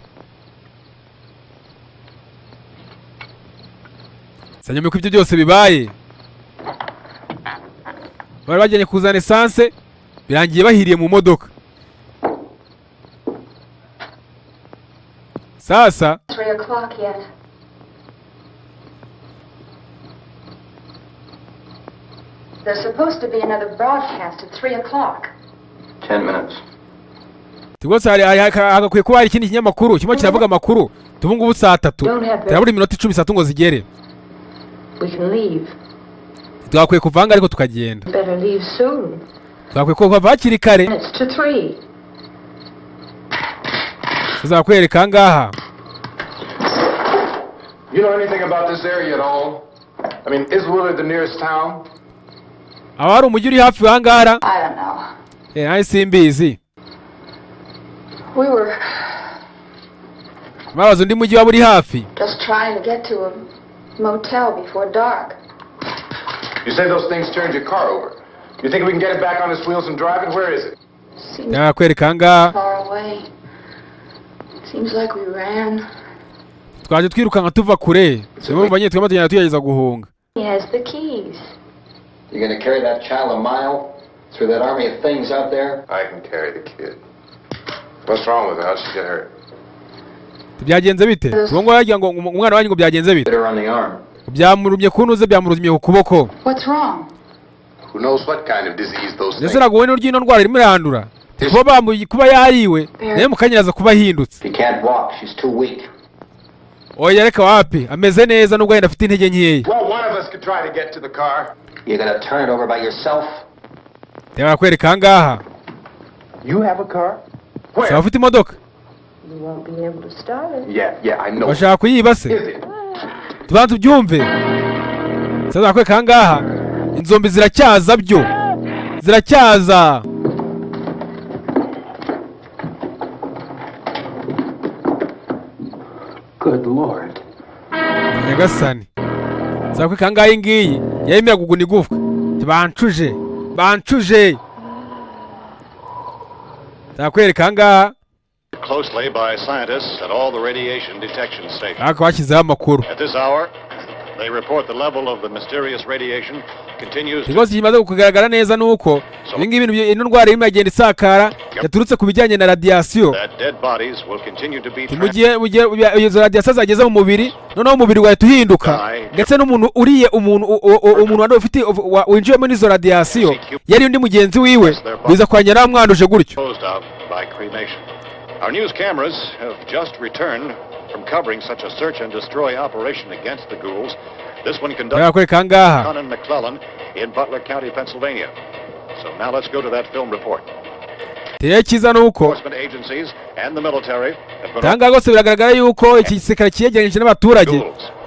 sanyuma ko ibyo byose bibaye bari bajyanye kuzana esanse birangiye bahiriye mu modoka sasa
3 o'clock yet. There's supposed to be another broadcast at 3 o'clock.
10 minutes.
Tigose hagakwiye kuba hari ikindi kinyamakuru kimwe kiravuga amakuru tubungubu saa 3 turabura iminota 10 saa ngo zigere.
We can leave.
Twakwiye kuvanga ariko tukagenda.
Better leave soon.
Twakwiye kuva hakiri kare.
It's to 3.
Tuzakwereka ngaha.
You know anything about this area at all? I mean, is Willard the nearest town?
Abari umujyi uri hafi wangara?
I don't know.
I simbizi.
We were
Mabazo ndi mujyi waburi hafi.
just trying to get to a motel before dark.
You say those things turned your car over. You think we can get it back on its wheels and drive it? Where is it?
Seems
Nakwereka ngaha.
far away. Seems like we ran.
Twaje twirukanka tuva kure. Semwe banye twamateganya tugerageza guhunga.
He has the keys.
You gonna carry that child a mile through that army of things out there?
I can carry the kid. What's wrong with her? How'd she get hurt?
Byagenze bite? Tubongo yagira ngo umwana wanyu ngo byagenze bite?
Hit her on the arm.
Byamurumye kunuze byamurumye ku kuboko.
What's wrong?
Who knows what kind of disease those things?
Ndetse nagowe n'uryo ndwara irimo irandura. Kuba yariwe, naye mukanyiraza kuba hindutse.
She can't walk. She's too weak.
Oya reka wapi? Ameze neza nubwo yenda afite intege nkeya.
Well, one of us could try to get to the car.
You gonna turn it over by yourself?
Ndeba kwereka ngaha.
You have a car?
Where? Ufite imodoka?
You won't be able to start it.
Yeah, I know.
Bashaka kuyiba se?
Is it?
Tubanze ubyumve. Sasa kwereka ngaha. Inzombi ziracyaza byo. Ziracyaza.
Good Lord.
Nyagasani. Sasa kwereka ngaha ingiyi. Yemera kuguna igufwa. Bancuje. Sasa kwereka ngaha.
Closely by scientists at all the radiation detection stations.
Ako bashyizeho amakuru.
At this hour, they report the level of the mysterious radiation continues to...
Ikibazo kimaze kugaragara neza nuko ibingibi bintu ino ndwara irimo igenda isakara yaturutse ku bijyanye na radiation.
That dead bodies will continue to be
izo radiation zageze mu mubiri noneho umubiri wahita uhinduka ndetse n'umuntu uriye umuntu wari ufite winjiyemo n'izo radiation yari undi mugenzi wiwe biza kwanyara mwanduje gutyo.
Our news cameras have just returned from covering such a search and destroy operation against the ghouls. This one conducted by Conan McClellan in Butler County, Pennsylvania. So now let's go to that film report. Enforcement agencies and the military have been...
Tanga gose biragaragara yuko iki gisirikare kiyegeranije n'abaturage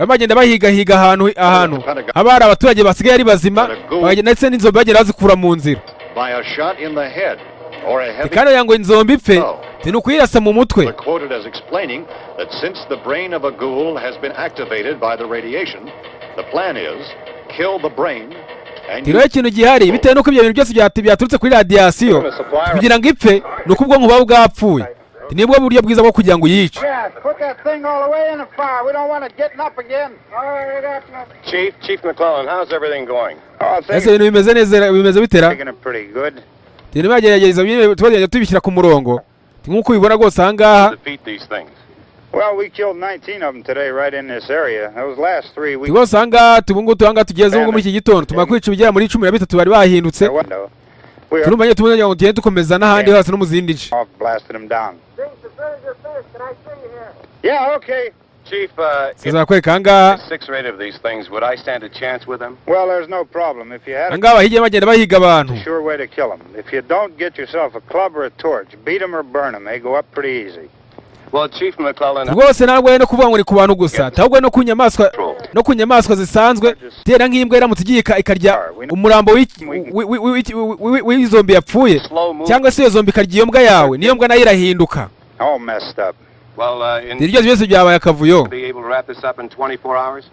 bagenda bahiga ahantu abari abaturage basigaye ari bazima bagenda ndetse n'inzombi bagenda bazikura mu nzira.
By a shot in the head or a heavy...
Kandi yango inzombi ipfe tinukuyirasa mu mutwe.
Quoted as explaining that since the brain of a ghoul has been activated by the radiation, the plan is kill the brain and...
Tiro ikintu gihari bitewe nuko ibyo bintu byose byaturutse kuri radiation kugira ngo ipfe nuko ubwonko buba bwapfuye. Nibwo buryo bwiza bwo kugira ngo yice.
Chief McClellan, how's everything going?
Ese ibintu bimeze neza bimeze bitera? Tino bagerageza tubagenda tubishyira ku murongo. Nkuko ubibona gose ahangaha.
Well, we killed 19 of them today right in this area. Those last 3 weeks.
Tugose ahangaha tubungu tugeze ngo muri iki gitondo tumakwica bijya muri 13 bari bahindutse. Turumanye tubonye ngo tugende dukomeza n'ahandi hose no muzindi nce.
Blasted them down. Yeah, okay.
Chief,
Sizakwereka ahangaha.
6 rate of these things, would I stand a chance with them?
Well, there's no problem. If you had
ahangaha bahigiye bagenda bahiga abantu.
Sure way to kill them. If you don't get yourself a club or a torch, beat them or burn them. They go up pretty easy.
Well, Chief McClellan,
rwose ntabwo no kuvuga ngo ni ku bantu gusa ahubwo no ku nyamaswa zisanzwe tera nk'imbwa iramutse igiye ikarya umurambo w'izombi yapfuye cyangwa se iyo zombi ikarya iyo mbwa yawe niyo mbwa nayo irahinduka.
All messed up.
Well,
iryo byose byabaye akavuyo.
Be able to wrap this up in 24 hours?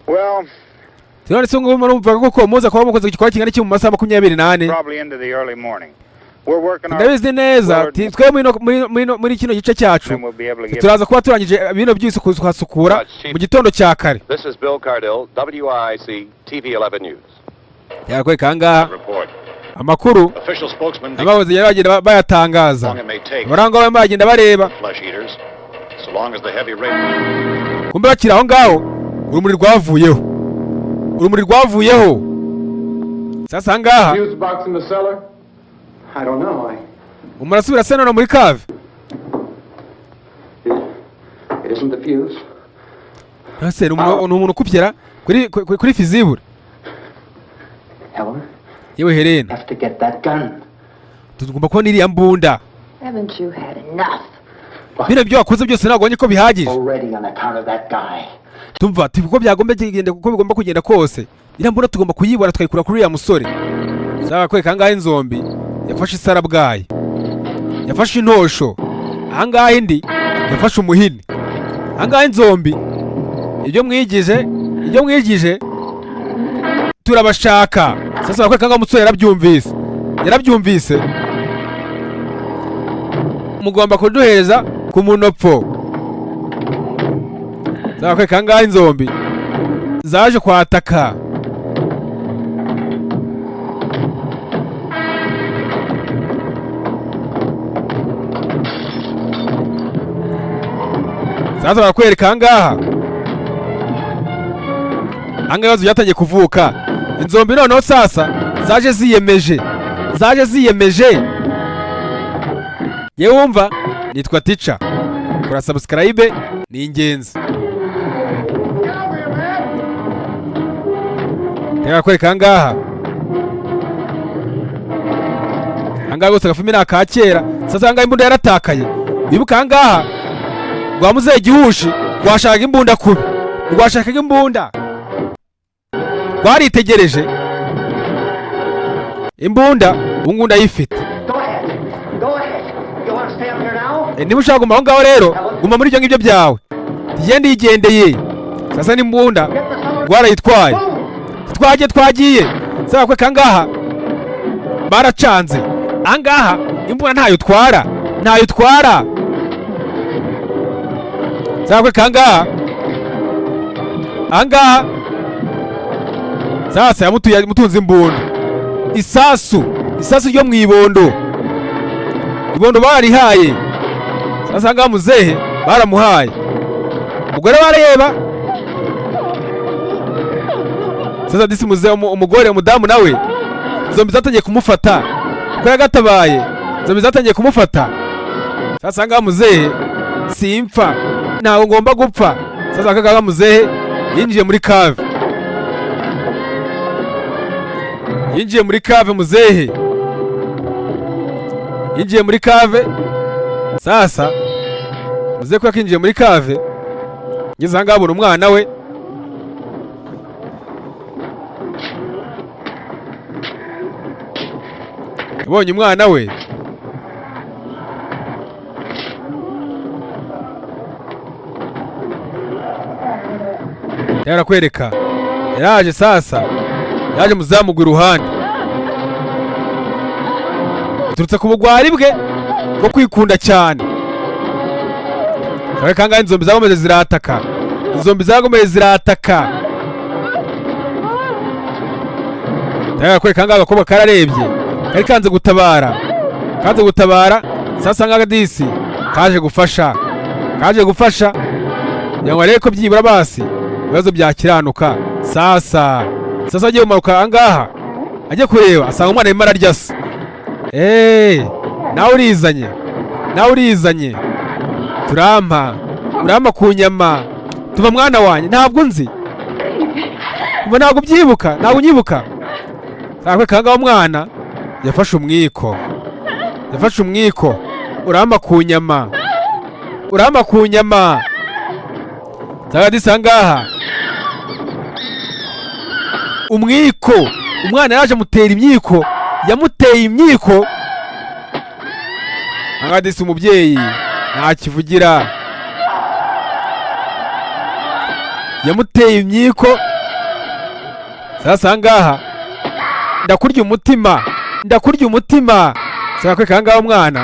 Well,
Tino ndetse ngo murumva ko muza kuba mukoze igikora kingana iki mu masaha 24.
Probably into the early morning. We're working our
ndabizi neza twe muri kino gice cyacu turaza kuba turangije bino byose kuhasukura mu gitondo cya kare.
This is Bill Cardell, WIC TV 11 News.
Yakwe kanga amakuru abayobozi bagenda bayatangaza barangwa bagenda bareba kumbe bakira aho ngaho urumuri rwavuyeho sasa ngaha umurasubira se none muri cave. Ese umuntu kupyera kuri fizibure yewe Helena tugomba kubona iriya mbunda. Bino byo wakoze byose ntabwo ko bihagije tumva uko byagomba kugenda kuko bigomba kugenda kose iriya mbunda tugomba kuyibona tukayikura kuri uriya musore. Saba kweka ngahe inzombi yafashe isarabwayi yafashe intosho ahangaha indi yafashe umuhini ahangaha inzombi ibyo mwigije turabashaka. Sasa bakweka ngaho umusore yarabyumvise mugomba kuduhereza ku munopfo. Saba bakweka ngaho inzombi zaje kwataka sasa barakwereka ngaha ibibazo byatangiye kuvuka. Inzombi noneho sasa zaje ziyemeje yewe wumva nitwa Teacher kora subscribe ni ingenzi. Reka kwereka ngaha gose gafumi na kakera sasa ngaha imbunda yaratakaye. Bibuka ngaha rwamuze igihushi rwashaka imbunda kubi rwashakaga imbunda rwaritegereje imbunda ubungunda yifite. Niba ushaka guma aho ngaho rero guma muri ibyo ngibyo byawe yigendeye. Sasa n'imbunda rwarayitwaye twagiye saba kwe kangaha baracanze angaha imbunda ntayo twara saba kwe kangaha angaha sasa yamutunze imbunda isasu ryo mu ibondo barihaye. Sasa ngaha muzehe baramuhaye umugore bareba sasa disi muzehe umugore umudamu nawe zombi zatangiye kumufata ko yagatabaye zombi zatangiye kumufata. Sasa ngaha muzehe simpfa ntago ngomba gupfa. Sasa ngaha muzehe yinjiye muri cave muzehe yinjiye muri cave. Sasa muzehe ko yakinjiye muri cave ngeze aha ngaha abona umwana we abonye umwana we yarakwereka yaraje. Sasa yaje muzamugwa iruhande turutse ku bugwari bwe bwo kwikunda cyane. Kare kangahe inzombi zagomeze zirataka yarakwereka kangahe agakobwa kararebye kari kanze gutabara. Sasa ngaga disi kaje gufasha yango areko byibura basi ibibazo byakiranuka. Sasa agiye kumaruka angaha ajye kureba asanga umwana arimo ararya se. nawe urizanye turampa ku nyama tuva mwana wanjye ntabwo nzi ntabwo ubyibuka ntabwo unyibuka. Sakwe kangaho umwana yafashe umwiko urampa ku nyama zaga disangaha umwiko umwana yaje yamuteye imyiko angadise umubyeyi ntakivugira yamuteye imyiko. Sasa ngaha ndakurya umutima Sakwereka ahangaha umwana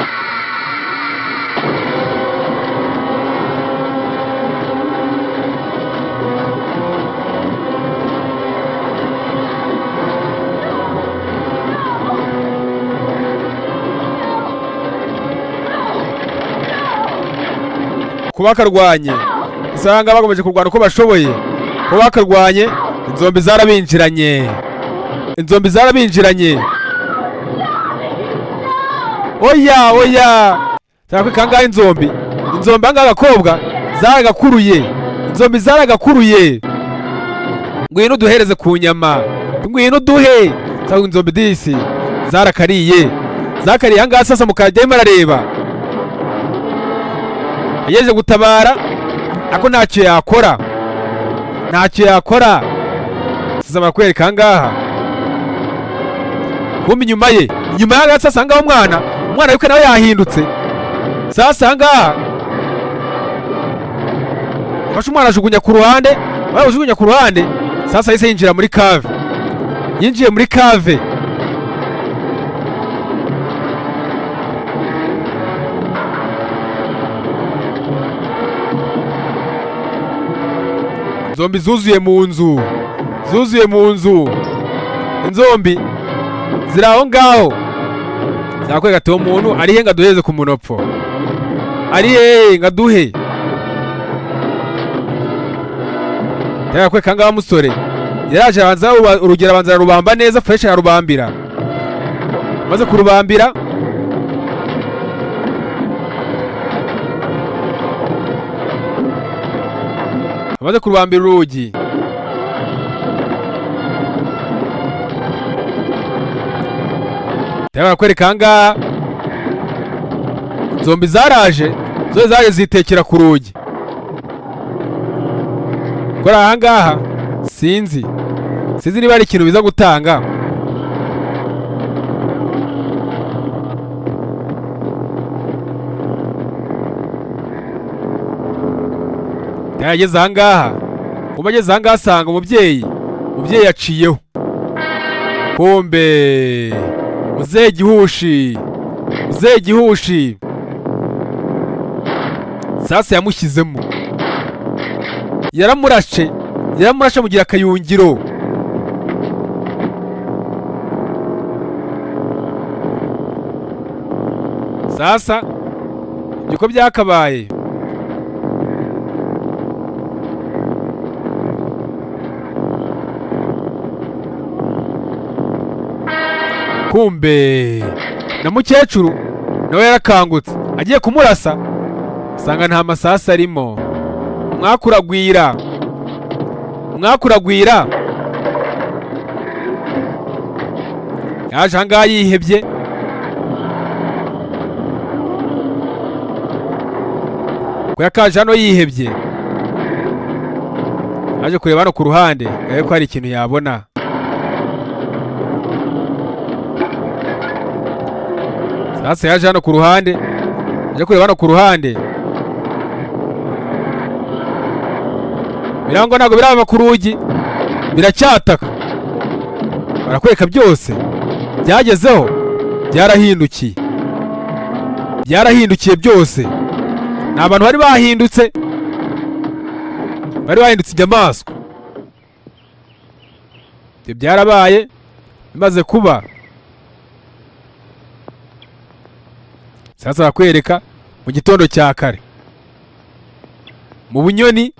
kuba bakarwanye usanga bakomeje kurwana uko bashoboye kuba bakarwanye inzombi zarabinjiranye oya Sakwereka ahangaha inzombi ahangaha agakobwa zaragakuruye ngwino uduhereze ku nyama ngwino uduhe cyangwa inzombi disi zakariye ahangaha sasa mukajyayo marareba yagejeje gutabara ako ntacyo yakora sasa barakwereka ahangaha kumbe inyuma y'ahangaha sasa ahangaha umwana yuko nawe yahindutse sasa ahangaha yafashe umwana ajugunya ku ruhande sasa yahise yinjiye muri cave inzombi zuzuye mu nzu inzombi ziri aho ngaho zakwereka ati uwo muntu arihe ngo aduheze ku munopfo arihe ngo aduhe yakwereka ahangaha umusore yaraje urugero abanza ararubamba neza fureshi ararubambira amaze kurubambira urugi barakwereka ahangaha zombi zaraje zitekera ku rugi kora ahangaha sinzi niba ari ikintu biza gutanga yageze ahangaha ageze ahangaha asanga umubyeyi yaciyeho kumbe muzehe gihushi sasa yamushyizemo yaramurashe mugira akayungiro sasa niko byakabaye kumbe na mukecuru nawe yarakangutse agiye kumurasa usanga nta masasu arimo umwakuragwira yaje ahangaha yihebye ko yakaje hano yihebye yaje kureba hano ku ruhande ngaho ko hari ikintu yabona sasa yaje hano ku ruhande kureba hano ku ruhande birango ntabwo biraba ku rugi biracyataka barakwereka byose byagezeho byarahindukiye byose ni abantu bari bahindutse inyamaswa ibyo byarabaye bimaze kuba sasa barakwereka mu gitondo cya kare mu bunyoni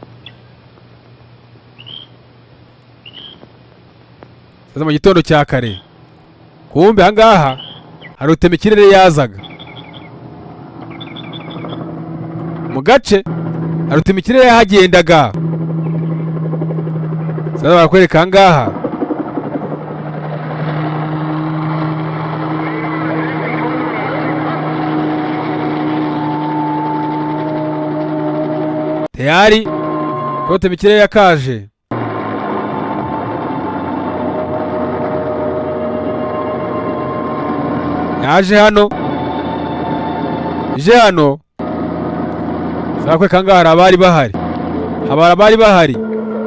sasa mu gitondo cya kare kumbe ahangaha hari utemikirere yazaga mu gace hari utemikirere yahagendaga sasa barakwereka ahangaha tayari kote mikirere yakaje yaje hano zakwereka ahangaha hari abari bahari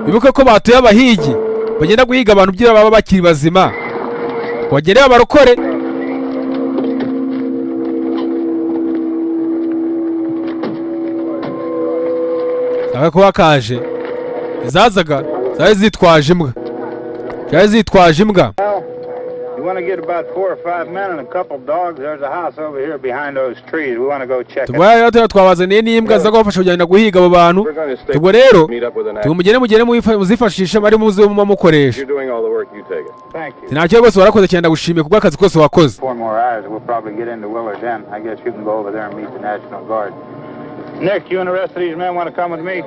bibuke ko batuye abahigi bagenda guhiga abantu byira baba bakiri bazima bagere babarokore Saba kuba kaje zazaga zari zitwaje imbwa
You want to get about 4 or 5 men and a couple dogs? There's a house over here behind those trees. We want to go check it.
Tubaya twabazaniye n'imbwa zo gufasha kugenda guhiga abo bantu. Tubwo rero tumugene muzifashisha bari muzi mu mukoresha. Sinacyo bose warakoze cyenda gushimye kubwa akazi kose wakoze.
4 more hours we'll probably get into Willard then. I guess you can go over there and meet the National Guard. Nick, you and the rest of these men want to come with me?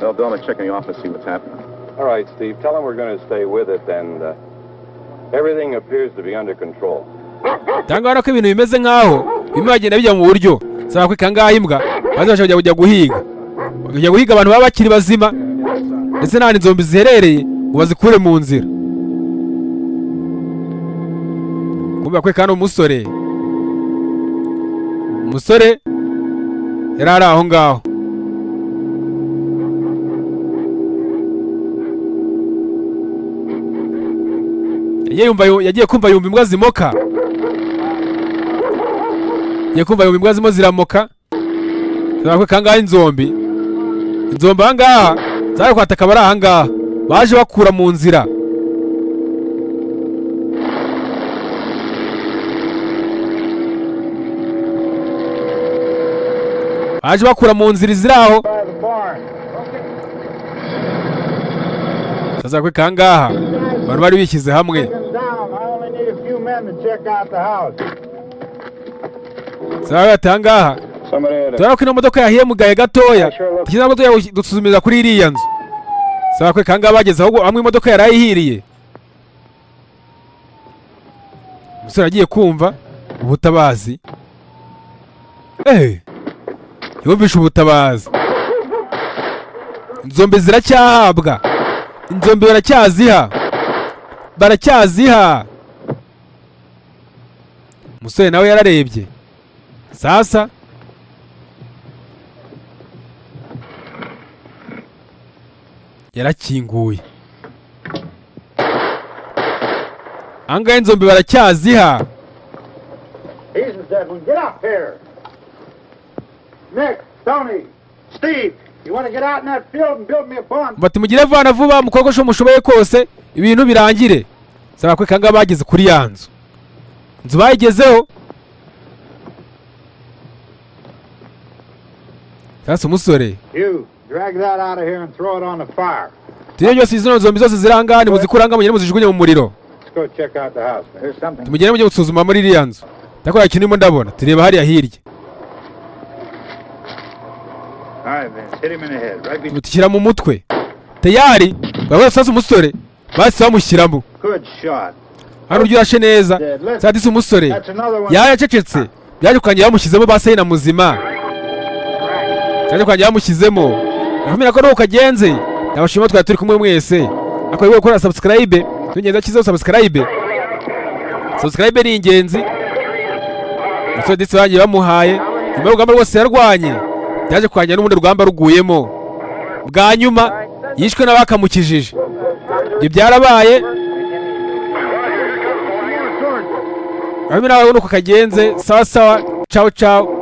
Well, Bill, let's check in the office, see what's happening.
All right, Steve, tell them we're going to stay with it, and everything appears to be under control.
Tangana ko ibintu bimeze nkaho bimagenda bijya mu buryo. Saba kwikanga imbwa bazashobora kujya guhiga. Kujya guhiga abantu baba bakiri bazima. Ese nani zombi ziherereye ubazikure mu nzira. Kumva kwe kandi umusore yarara aho ngaho. Yagiye kumva yumva imbwa zimoka. Yagiye kumva yumva imbwa zimo ziramoka. Zabakwe kangahe inzombi ahangaha zari kwataka bari ahangaha baje bakura mu nzira. Baje bakura mu nzira iziraho. Sasa kwe kangaha bari bishyize hamwe. Sasa batangaha turabona ko ino modoka yahiye mugaye gatoya tukiza modoka dusuzumiza kuri iriya nzu. Sasa kwe kangaha bageze aho amwe imodoka yarayihiriye. Umusore agiye kumva ubutabazi. Yumvishe ubutabazi. Inzombe ziracyahabwa. Inzombe baracyaziha. Umusore nawe yararebye. Sasa yarakinguye. Anga inzombe baracyaziha.
He's the dead one. Get up here. Nick, Tony, Steve, you want to get out in that field and build me a pond?
Bati mugire vana vuba mukogosho mushoboye kose ibintu birangire. Saba kwe kanga bageze kuri yanzu. Nzu bayigezeho. Sasa umusore.
You drag that out of here and throw it on the fire.
Tiyo byose izo zombi zose zirangane muzikuranga mugire muzijugunye mu muriro.
Let's go check out the house. Here's something.
Tumugire mujye gusuzuma muri iriya nzu. Ndakora kinimo ndabona. Tureba hariya hirya. Mutikira mu mutwe. Tayari baba sasa umusore basi bamushyiramo. Hano urashe neza. Sadisi umusore yacecetse. Byaje kwangira bamushyizemo base na muzima. Byaje kwangira bamushyizemo. Akamira ko nuko kagenze. Nabashima twari turi kumwe mwese. Akwiye gukora subscribe. Tunyeza kizo subscribe. Subscribe ni ingenzi. Umusore disi bagiye bamuhaye. Nyuma y'urugamba rwose yarwanye. Byaje kwangira n'ubundi rugamba ruguyemo. Bwa nyuma yishwe n'abakamukijije. Ibyo byarabaye. Abimira nuko kagenze. Sawa sawa. Ciao ciao.